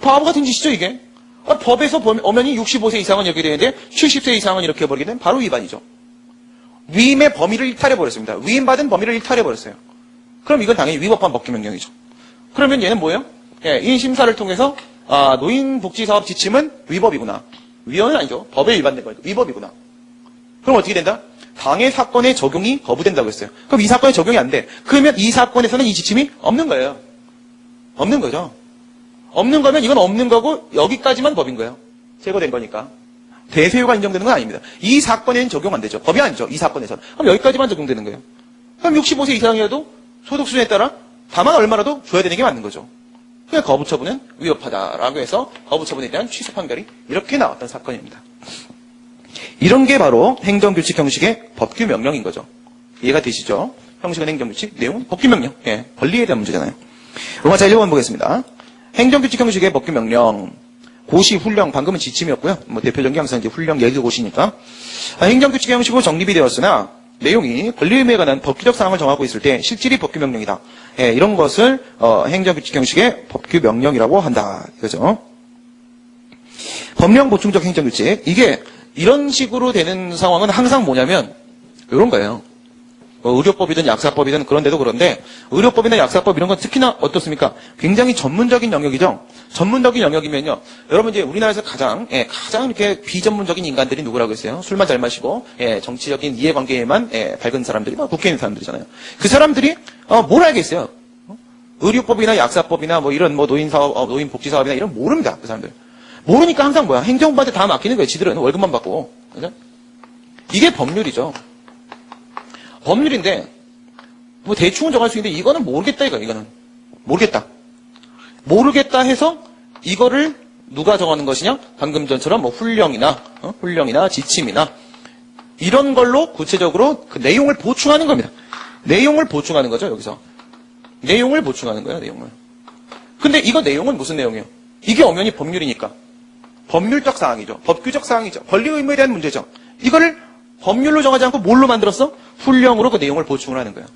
바보 같은 짓이죠 이게. 법에서 엄연히 65세 이상은 이렇게 되는데 70세 이상은 이렇게 해버리게 되면 바로 위반이죠. 위임의 범위를 일탈해버렸습니다. 위임받은 범위를 일탈해버렸어요. 그럼 이건 당연히 위법한 법규명령이죠. 그러면 얘는 뭐예요? 예, 이 심사를 통해서 노인복지사업 지침은 위법이구나. 위헌은 아니죠. 법에 위반된 거니까 위법이구나. 그럼 어떻게 된다? 당해 사건의 적용이 거부된다고 했어요. 그럼 이 사건에 적용이 안 돼. 그러면 이 사건에서는 이 지침이 없는 거예요. 없는 거죠. 없는 거면 이건 없는 거고 여기까지만 법인 거예요. 제거된 거니까. 대세효가 인정되는 건 아닙니다. 이 사건에는 적용 안 되죠. 법이 아니죠. 이 사건에서는. 그럼 여기까지만 적용되는 거예요. 그럼 65세 이상이어도 소득 수준에 따라 다만 얼마라도 줘야 되는 게 맞는 거죠. 그냥 거부 처분은 위법하다라고 해서 거부 처분에 대한 취소 판결이 이렇게 나왔던 사건입니다. 이런 게 바로 행정규칙 형식의 법규명령인 거죠. 이해가 되시죠? 형식은 행정규칙, 내용은 법규명령. 예, 권리에 대한 문제잖아요. 로마자 1번 보겠습니다. 행정규칙 형식의 법규명령. 고시, 훈령, 방금은 지침이었고요. 뭐 대표적인 게 항상 이제 훈령, 예규, 고시니까. 행정규칙 형식으로 정립이 되었으나 내용이 권리의무에 관한 법규적 사항을 정하고 있을 때 실질이 법규명령이다. 예, 이런 것을 행정규칙 형식의 법규명령이라고 한다. 이거죠. 법령 보충적 행정규칙. 이게 이런 식으로 되는 상황은 항상 뭐냐면 이런 거예요. 의료법이든 약사법이든 그런데도 그런데 의료법이나 약사법 이런 건 특히나 어떻습니까? 굉장히 전문적인 영역이죠. 전문적인 영역이면요. 여러분 이제 우리나라에서 가장 이렇게 비전문적인 인간들이 누구라고 했어요? 술만 잘 마시고 정치적인 이해관계에만 밝은 사람들이 국회에 있는 사람들이잖아요. 그 사람들이 뭘 알겠어요? 의료법이나 약사법이나 뭐 이런 뭐 노인사업, 노인복지사업이나 이런 모릅니다. 그 사람들. 모르니까 항상 뭐야? 행정부한테 다 맡기는 거예요. 지들은 월급만 받고. 그죠? 이게 법률이죠. 법률인데 뭐 대충은 정할 수 있는데 이거는 모르겠다 이거는 모르겠다 해서 이거를 누가 정하는 것이냐? 방금 전처럼 뭐 훈령이나 지침이나 이런 걸로 구체적으로 그 내용을 보충하는 겁니다. 내용을 보충하는 거죠 여기서. 내용을 보충하는 거예요 내용을. 근데 이거 내용은 무슨 내용이에요? 이게 엄연히 법률이니까 법률적 사항이죠. 법규적 사항이죠. 권리 의무에 대한 문제죠. 이거를 법률로 정하지 않고 뭘로 만들었어? 훈령으로 그 내용을 보충을 하는 거예요.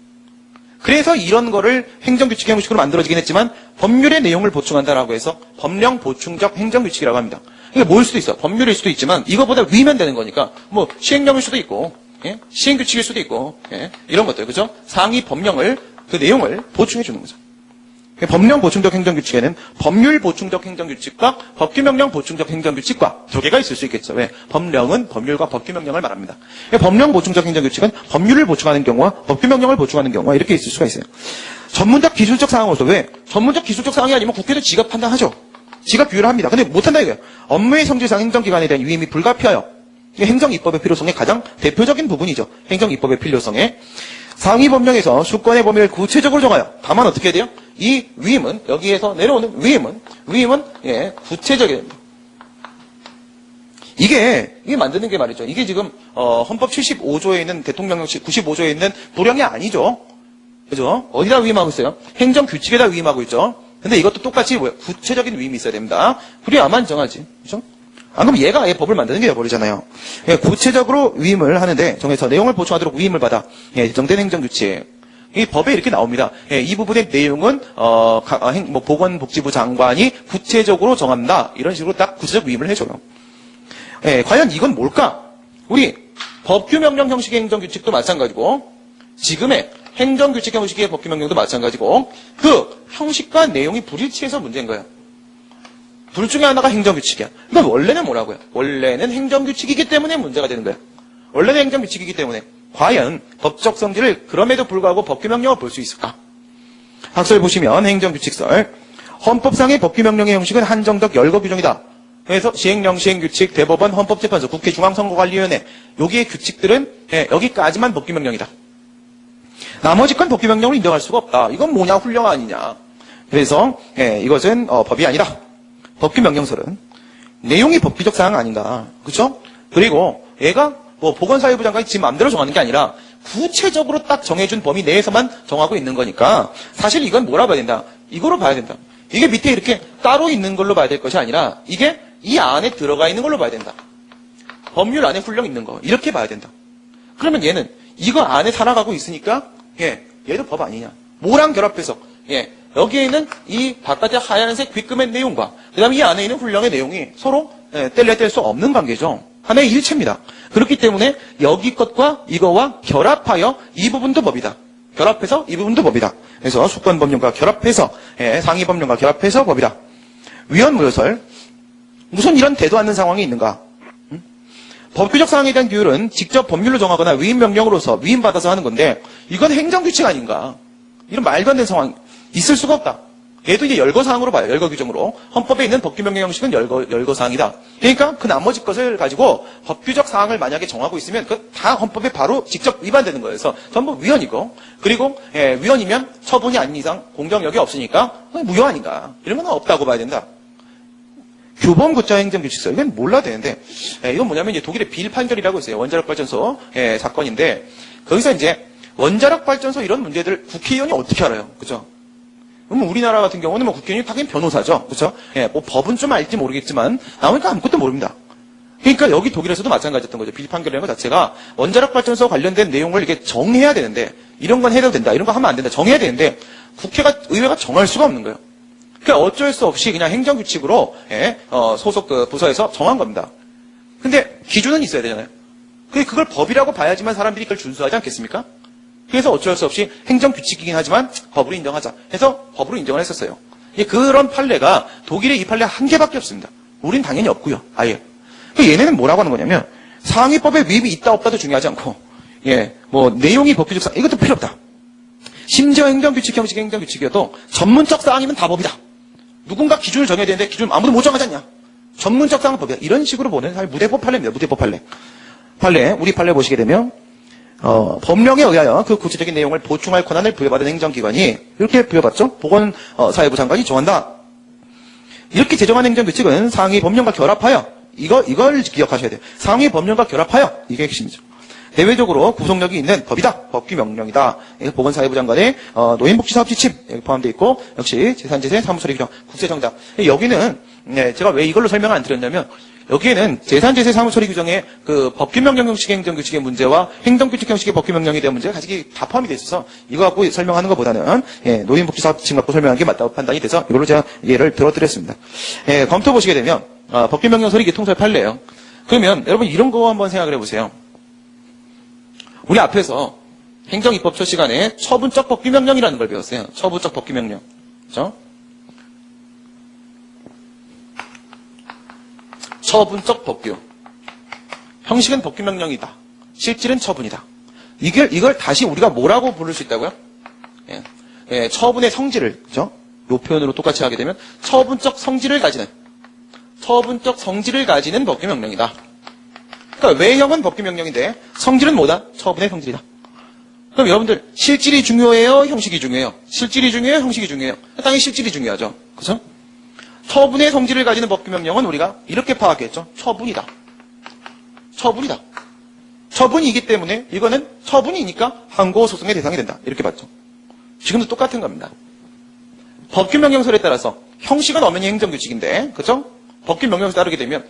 그래서 이런 거를 행정규칙 형식으로 만들어지긴 했지만 법률의 내용을 보충한다라고 해서 법령 보충적 행정규칙이라고 합니다. 이게 뭘 수도 있어. 법률일 수도 있지만 이거보다 위면 되는 거니까 뭐 시행령일 수도 있고 시행규칙일 수도 있고 이런 것들 그죠? 상위 법령을 그 내용을 보충해 주는 거죠. 법령 보충적 행정규칙에는 법률 보충적 행정규칙과 법규명령 보충적 행정규칙과 두 개가 있을 수 있겠죠. 왜? 법령은 법률과 법규명령을 말합니다. 법령 보충적 행정규칙은 법률을 보충하는 경우와 법규명령을 보충하는 경우가 이렇게 있을 수가 있어요. 전문적 기술적 사항으로서 왜? 전문적 기술적 사항이 아니면 국회도 지각 판단하죠. 지각 규율을 합니다. 근데 못한다 이거예요. 업무의 성질상 행정기관에 대한 위임이 불가피하여 행정입법의 필요성의 가장 대표적인 부분이죠. 행정입법의 필요성에 상위 법령에서 수권의 범위를 구체적으로 정하여 다만 어떻게 해야 돼요? 이 위임은 여기에서 내려오는 위임은 구체적인 이게 만드는 게 말이죠. 이게 지금 헌법 75조에 있는 대통령령칙 95조에 있는 불령이 아니죠. 그죠? 어디다 위임하고 있어요? 행정규칙에다 위임하고 있죠. 근데 이것도 똑같이 구체적인 위임이 있어야 됩니다. 그래야만 정하지. 그죠? 안 그러면 얘가 아예 법을 만드는 게 되어버리잖아요. 구체적으로 위임을 하는데 정해서 내용을 보충하도록 위임을 받아 제정된 행정규칙. 이 법에 이렇게 나옵니다. 이 부분의 내용은 보건복지부 장관이 구체적으로 정한다. 이런 식으로 딱 구체적 위임을 해줘요. 과연 이건 뭘까? 우리 법규명령 형식의 행정규칙도 마찬가지고 지금의 행정규칙 형식의 법규명령도 마찬가지고 그 형식과 내용이 불일치해서 문제인 거예요. 둘 중에 하나가 행정규칙이야. 그러니까 원래는 뭐라고요? 원래는 행정규칙이기 때문에 문제가 되는 거예요. 원래는 행정규칙이기 때문에 과연 법적 성질을 그럼에도 불구하고 법규명령을 볼 수 있을까? 학설 보시면 행정규칙설 헌법상의 법규명령의 형식은 한정적 열거 규정이다. 그래서 시행령, 시행규칙, 대법원, 헌법재판소, 국회 중앙선거관리위원회 여기의 규칙들은 여기까지만 법규명령이다. 나머지 건 법규명령을 인정할 수가 없다. 이건 뭐냐? 훈령 아니냐. 그래서 이것은 법이 아니다. 법규명령설은 내용이 법규적 사항 아닌가. 그렇죠? 그리고 얘가 보건사회부 장관이 지 마음대로 정하는 게 아니라 구체적으로 딱 정해준 범위 내에서만 정하고 있는 거니까 사실 이건 뭐라 봐야 된다? 이거로 봐야 된다. 이게 밑에 이렇게 따로 있는 걸로 봐야 될 것이 아니라 이게 이 안에 들어가 있는 걸로 봐야 된다. 법률 안에 훈령 있는 거 이렇게 봐야 된다. 그러면 얘는 이거 안에 살아가고 있으니까 얘도 법 아니냐. 뭐랑 결합해서 여기에 있는 이 바깥의 하얀색 귓금의 내용과 그 다음에 이 안에 있는 훈령의 내용이 서로 뗄래야 뗄 수 없는 관계죠. 하나의 일체입니다. 그렇기 때문에 여기 것과 이거와 결합하여 이 부분도 법이다. 결합해서 이 부분도 법이다. 그래서 수권법령과 결합해서 상위법령과 결합해서 법이다. 위헌무효설. 무슨 이런 대도 않는 상황이 있는가? 법규적 사항에 대한 규율은 직접 법률로 정하거나 위임명령으로서 위임받아서 하는 건데 이건 행정규칙 아닌가? 이런 말도 안 되는 상황 있을 수가 없다. 얘도 이제 열거사항으로 봐요. 열거규정으로. 헌법에 있는 법규명령 형식은 열거사항이다. 그러니까 그 나머지 것을 가지고 법규적 사항을 만약에 정하고 있으면 그 다 헌법에 바로 직접 위반되는 거예요. 그래서 전부 위헌이고 그리고 위헌이면 처분이 아닌 이상 공정력이 없으니까 무효 아닌가. 이런 건 없다고 봐야 된다. 규범 구자 행정규칙서. 이건 몰라야 되는데 이건 뭐냐면 이제 독일의 빌 판결이라고 있어요. 원자력 발전소 사건인데 거기서 이제 원자력 발전소 이런 문제들 국회의원이 어떻게 알아요? 그죠? 우리나라 같은 경우는 뭐 국회의원이 당연히 변호사죠. 그렇죠? 뭐 법은 좀 알지 모르겠지만 나오니까 아무것도 모릅니다. 그러니까 여기 독일에서도 마찬가지였던 거죠. 빌 판결이라는 것 자체가 원자력 발전소 관련된 내용을 이렇게 정해야 되는데 이런 건 해도 된다. 이런 거 하면 안 된다. 정해야 되는데 의회가 정할 수가 없는 거예요. 그러니까 어쩔 수 없이 그냥 행정규칙으로 소속 그 부서에서 정한 겁니다. 근데 기준은 있어야 되잖아요. 그걸 법이라고 봐야지만 사람들이 그걸 준수하지 않겠습니까? 그래서 어쩔 수 없이 행정규칙이긴 하지만 법으로 인정하자 해서 법으로 인정을 했었어요. 그런 판례가 독일에 이 판례 한 개밖에 없습니다. 우린 당연히 없고요. 아예. 얘네는 뭐라고 하는 거냐면 상위법에 위임이 있다 없다도 중요하지 않고 뭐 내용이 법규적 사항 이것도 필요 없다. 심지어 행정규칙 형식의 행정규칙이어도 전문적 사항이면 다 법이다. 누군가 기준을 정해야 되는데 기준 아무도 못 정하지 않냐. 전문적 사항은 법이다. 이런 식으로 보는 무대법 판례입니다. 무대법 판례. 우리 판례 보시게 되면 법령에 의하여 그 구체적인 내용을 보충할 권한을 부여받은 행정기관이 이렇게 부여받죠. 보건사회부 장관이 정한다. 이렇게 제정한 행정규칙은 상위 법령과 결합하여 이걸 기억하셔야 돼요. 상위 법령과 결합하여 이게 핵심이죠. 대외적으로 구속력이 있는 법이다. 법규명령이다. 보건사회부 장관의 노인복지사업지침 포함되어 있고 역시 재산제세 사무처리 규정 국세정장. 여기는 제가 왜 이걸로 설명을 안 드렸냐면 여기에는 재산제세 사무처리 규정의 그 법규명령 형식의 행정규칙의 문제와 행정규칙 형식의 법규명령에 대한 문제가 같이 다 포함이 돼 있어서 이거 갖고 설명하는 것보다는 노인복지사업지침 갖고 설명하는 게 맞다고 판단이 돼서 이걸로 제가 예를 들어드렸습니다. 검토 보시게 되면 법규명령 소리 통설 판례예요. 그러면 여러분 이런 거 한번 생각을 해보세요. 우리 앞에서 행정입법 첫 시간에 처분적 법규명령이라는 걸 배웠어요. 처분적 법규명령. 그렇죠? 처분적 법규. 형식은 법규명령이다. 실질은 처분이다. 이걸 다시 우리가 뭐라고 부를 수 있다고요? 처분의 성질을, 그죠? 요 표현으로 똑같이 하게 되면 처분적 성질을 가지는 법규명령이다. 그러니까 외형은 법규명령인데 성질은 뭐다? 처분의 성질이다. 그럼 여러분들 실질이 중요해요? 형식이 중요해요? 실질이 중요해요? 형식이 중요해요? 당연히 실질이 중요하죠. 그렇죠? 처분의 성질을 가지는 법규명령은 우리가 이렇게 파악했죠. 처분이다. 처분이기 때문에 이거는 처분이니까 항고소송의 대상이 된다. 이렇게 봤죠. 지금도 똑같은 겁니다. 법규명령설에 따라서 형식은 엄연히 행정규칙인데 그렇죠? 법규명령을 따르게 되면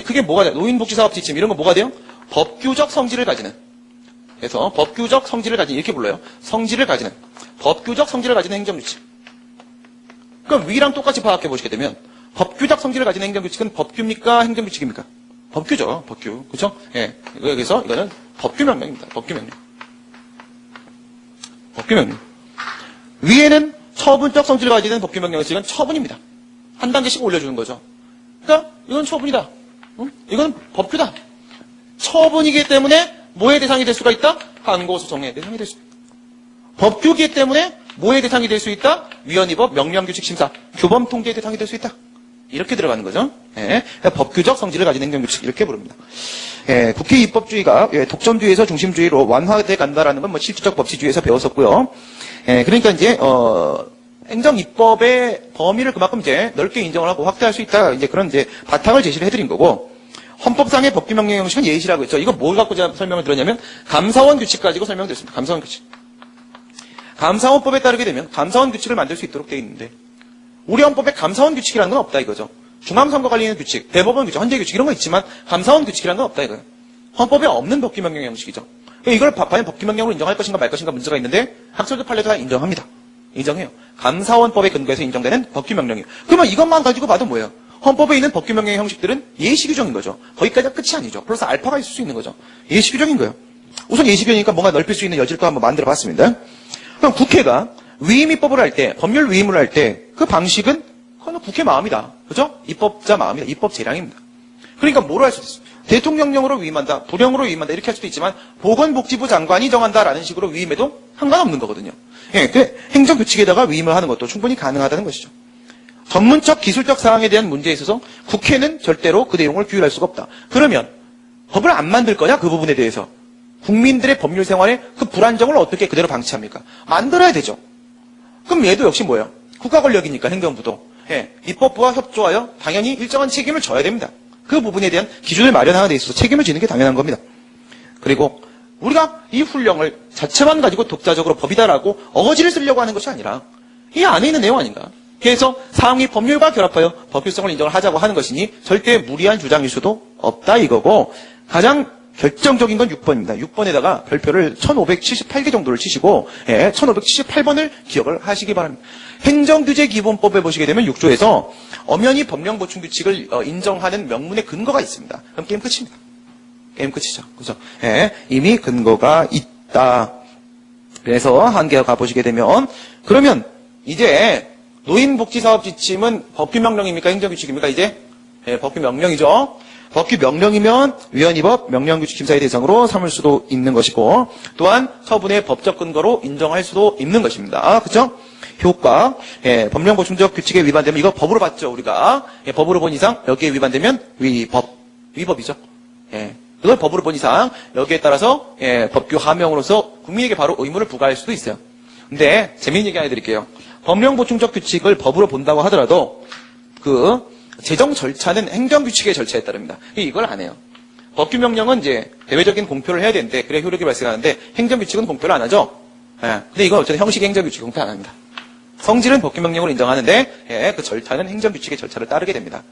그게 뭐가 돼요? 노인복지사업지침 이런 거 뭐가 돼요? 법규적 성질을 가지는. 그래서 법규적 성질을 가지는 이렇게 불러요. 법규적 성질을 가지는 행정규칙. 그럼 위랑 똑같이 파악해 보시게 되면 법규적 성질을 가지는 행정규칙은 법규입니까? 행정규칙입니까? 법규죠. 법규. 그렇죠? 그래서 이거는 법규명령입니다. 법규명령. 위에는 처분적 성질을 가지는 법규명령에서 이건 처분입니다. 한 단계씩 올려주는 거죠. 그러니까 이건 처분이다. 이건 법규다. 처분이기 때문에 뭐의 대상이 될 수가 있다? 항고소송의 대상이 될 수 있다. 법규이기 때문에 뭐의 대상이 될 수 있다? 위헌위법, 명령규칙 심사, 규범 통제의 대상이 될 수 있다. 이렇게 들어가는 거죠. 법규적 성질을 가진 행정규칙 이렇게 부릅니다. 국회 입법주의가 독점주의에서 중심주의로 완화돼 간다라는 건 뭐 실질적 법치주의에서 배웠었고요. 그러니까 이제 행정입법의 범위를 그만큼 이제 넓게 인정을 하고 확대할 수 있다. 이제 그런 이제 바탕을 제시를 해드린 거고, 헌법상의 법규명령 형식은 예시라고 했죠. 이거 뭘 갖고 제가 설명을 드렸냐면 감사원 규칙 가지고 설명드렸습니다. 감사원 규칙. 감사원법에 따르게 되면 감사원 규칙을 만들 수 있도록 되어 있는데 우리 헌법에 감사원 규칙이라는 건 없다 이거죠. 중앙선거관리위원 규칙, 대법원 규칙, 헌재 규칙 이런 거 있지만 감사원 규칙이라는 건 없다 이거예요. 헌법에 없는 법규명령 형식이죠. 이걸 과연 법규명령으로 인정할 것인가 말 것인가 문제가 있는데 학설도 판례도 다 인정합니다. 인정해요. 감사원법에 근거해서 인정되는 법규명령이에요. 그러면 이것만 가지고 봐도 뭐예요? 헌법에 있는 법규명령의 형식들은 예시규정인 거죠. 거기까지가 끝이 아니죠. 플러스 알파가 있을 수 있는 거죠. 예시규정인 거예요. 우선 예시규정이니까 뭔가 넓힐 수 있는 여지를 또 한번 만들어 봤습니다. 그럼 국회가 위임 입법을 할 때, 법률 위임을 할 때 그 방식은 그건 국회 마음이다. 그죠? 입법자 마음이다. 입법 재량입니다. 그러니까 뭐로 할 수도 있어요. 대통령령으로 위임한다, 부령으로 위임한다 이렇게 할 수도 있지만 보건복지부 장관이 정한다라는 식으로 위임해도 상관없는 거거든요. 예, 그 행정규칙에다가 위임을 하는 것도 충분히 가능하다는 것이죠. 전문적 기술적 사항에 대한 문제에 있어서 국회는 절대로 그 내용을 규율할 수가 없다. 그러면 법을 안 만들 거냐 그 부분에 대해서 국민들의 법률 생활에 그 불안정을 어떻게 그대로 방치합니까? 만들어야 되죠. 그럼 얘도 역시 뭐예요? 국가 권력이니까 행정부도 입법부와 협조하여 당연히 일정한 책임을 져야 됩니다. 그 부분에 대한 기준을 마련하는 데 있어서 책임을 지는 게 당연한 겁니다. 그리고 우리가 이 훈령을 자체만 가지고 독자적으로 법이다라고 어거지를 쓰려고 하는 것이 아니라 이 안에 있는 내용 아닌가? 그래서 사항이 법률과 결합하여 법규성을 인정을 하자고 하는 것이니 절대 무리한 주장일 수도 없다 이거고 가장 결정적인 건 6번입니다. 6번에다가 별표를 1578개 정도를 치시고 1578번을 기억을 하시기 바랍니다. 행정규제기본법에 보시게 되면 6조에서 엄연히 법령보충규칙을 인정하는 명문의 근거가 있습니다. 그럼 게임 끝입니다. 게임 끝이죠. 그죠? 이미 근거가 있다. 그래서 한개 가보시게 되면 그러면 이제 노인복지사업지침은 법규명령입니까? 행정규칙입니까? 이제 법규명령이죠. 법규명령이면 위헌위법 명령규칙심사의 대상으로 삼을 수도 있는 것이고 또한 처분의 법적 근거로 인정할 수도 있는 것입니다. 그렇죠? 효과, 법령보충적 규칙에 위반되면 이거 법으로 봤죠 우리가. 법으로 본 이상 여기에 위반되면 위법이죠. 이걸 법으로 본 이상 여기에 따라서 법규 하명으로서 국민에게 바로 의무를 부과할 수도 있어요. 근데 재미있는 얘기 하나 해드릴게요. 법령보충적 규칙을 법으로 본다고 하더라도 그 제정 절차는 행정규칙의 절차에 따릅니다. 이걸 안 해요. 법규명령은 이제 대외적인 공표를 해야 되는데 그래 효력이 발생하는데 행정규칙은 공표를 안 하죠. 근데 이건 어쨌든 형식의 행정규칙 공표 안 합니다. 성질은 법규명령으로 인정하는데 그 절차는 행정규칙의 절차를 따르게 됩니다.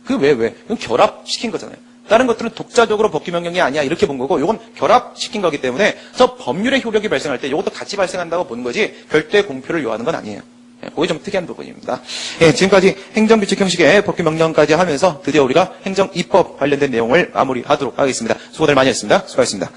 그 왜? 이건 결합시킨 거잖아요. 다른 것들은 독자적으로 법규명령이 아니야 이렇게 본 거고 이건 결합시킨 거기 때문에 저 법률의 효력이 발생할 때 이것도 같이 발생한다고 보는 거지 별도의 공표를 요하는 건 아니에요. 그게 좀 특이한 부분입니다. 지금까지 행정규칙 형식의 법규명령까지 하면서 드디어 우리가 행정입법 관련된 내용을 마무리하도록 하겠습니다. 수고들 많이 했습니다. 수고하셨습니다.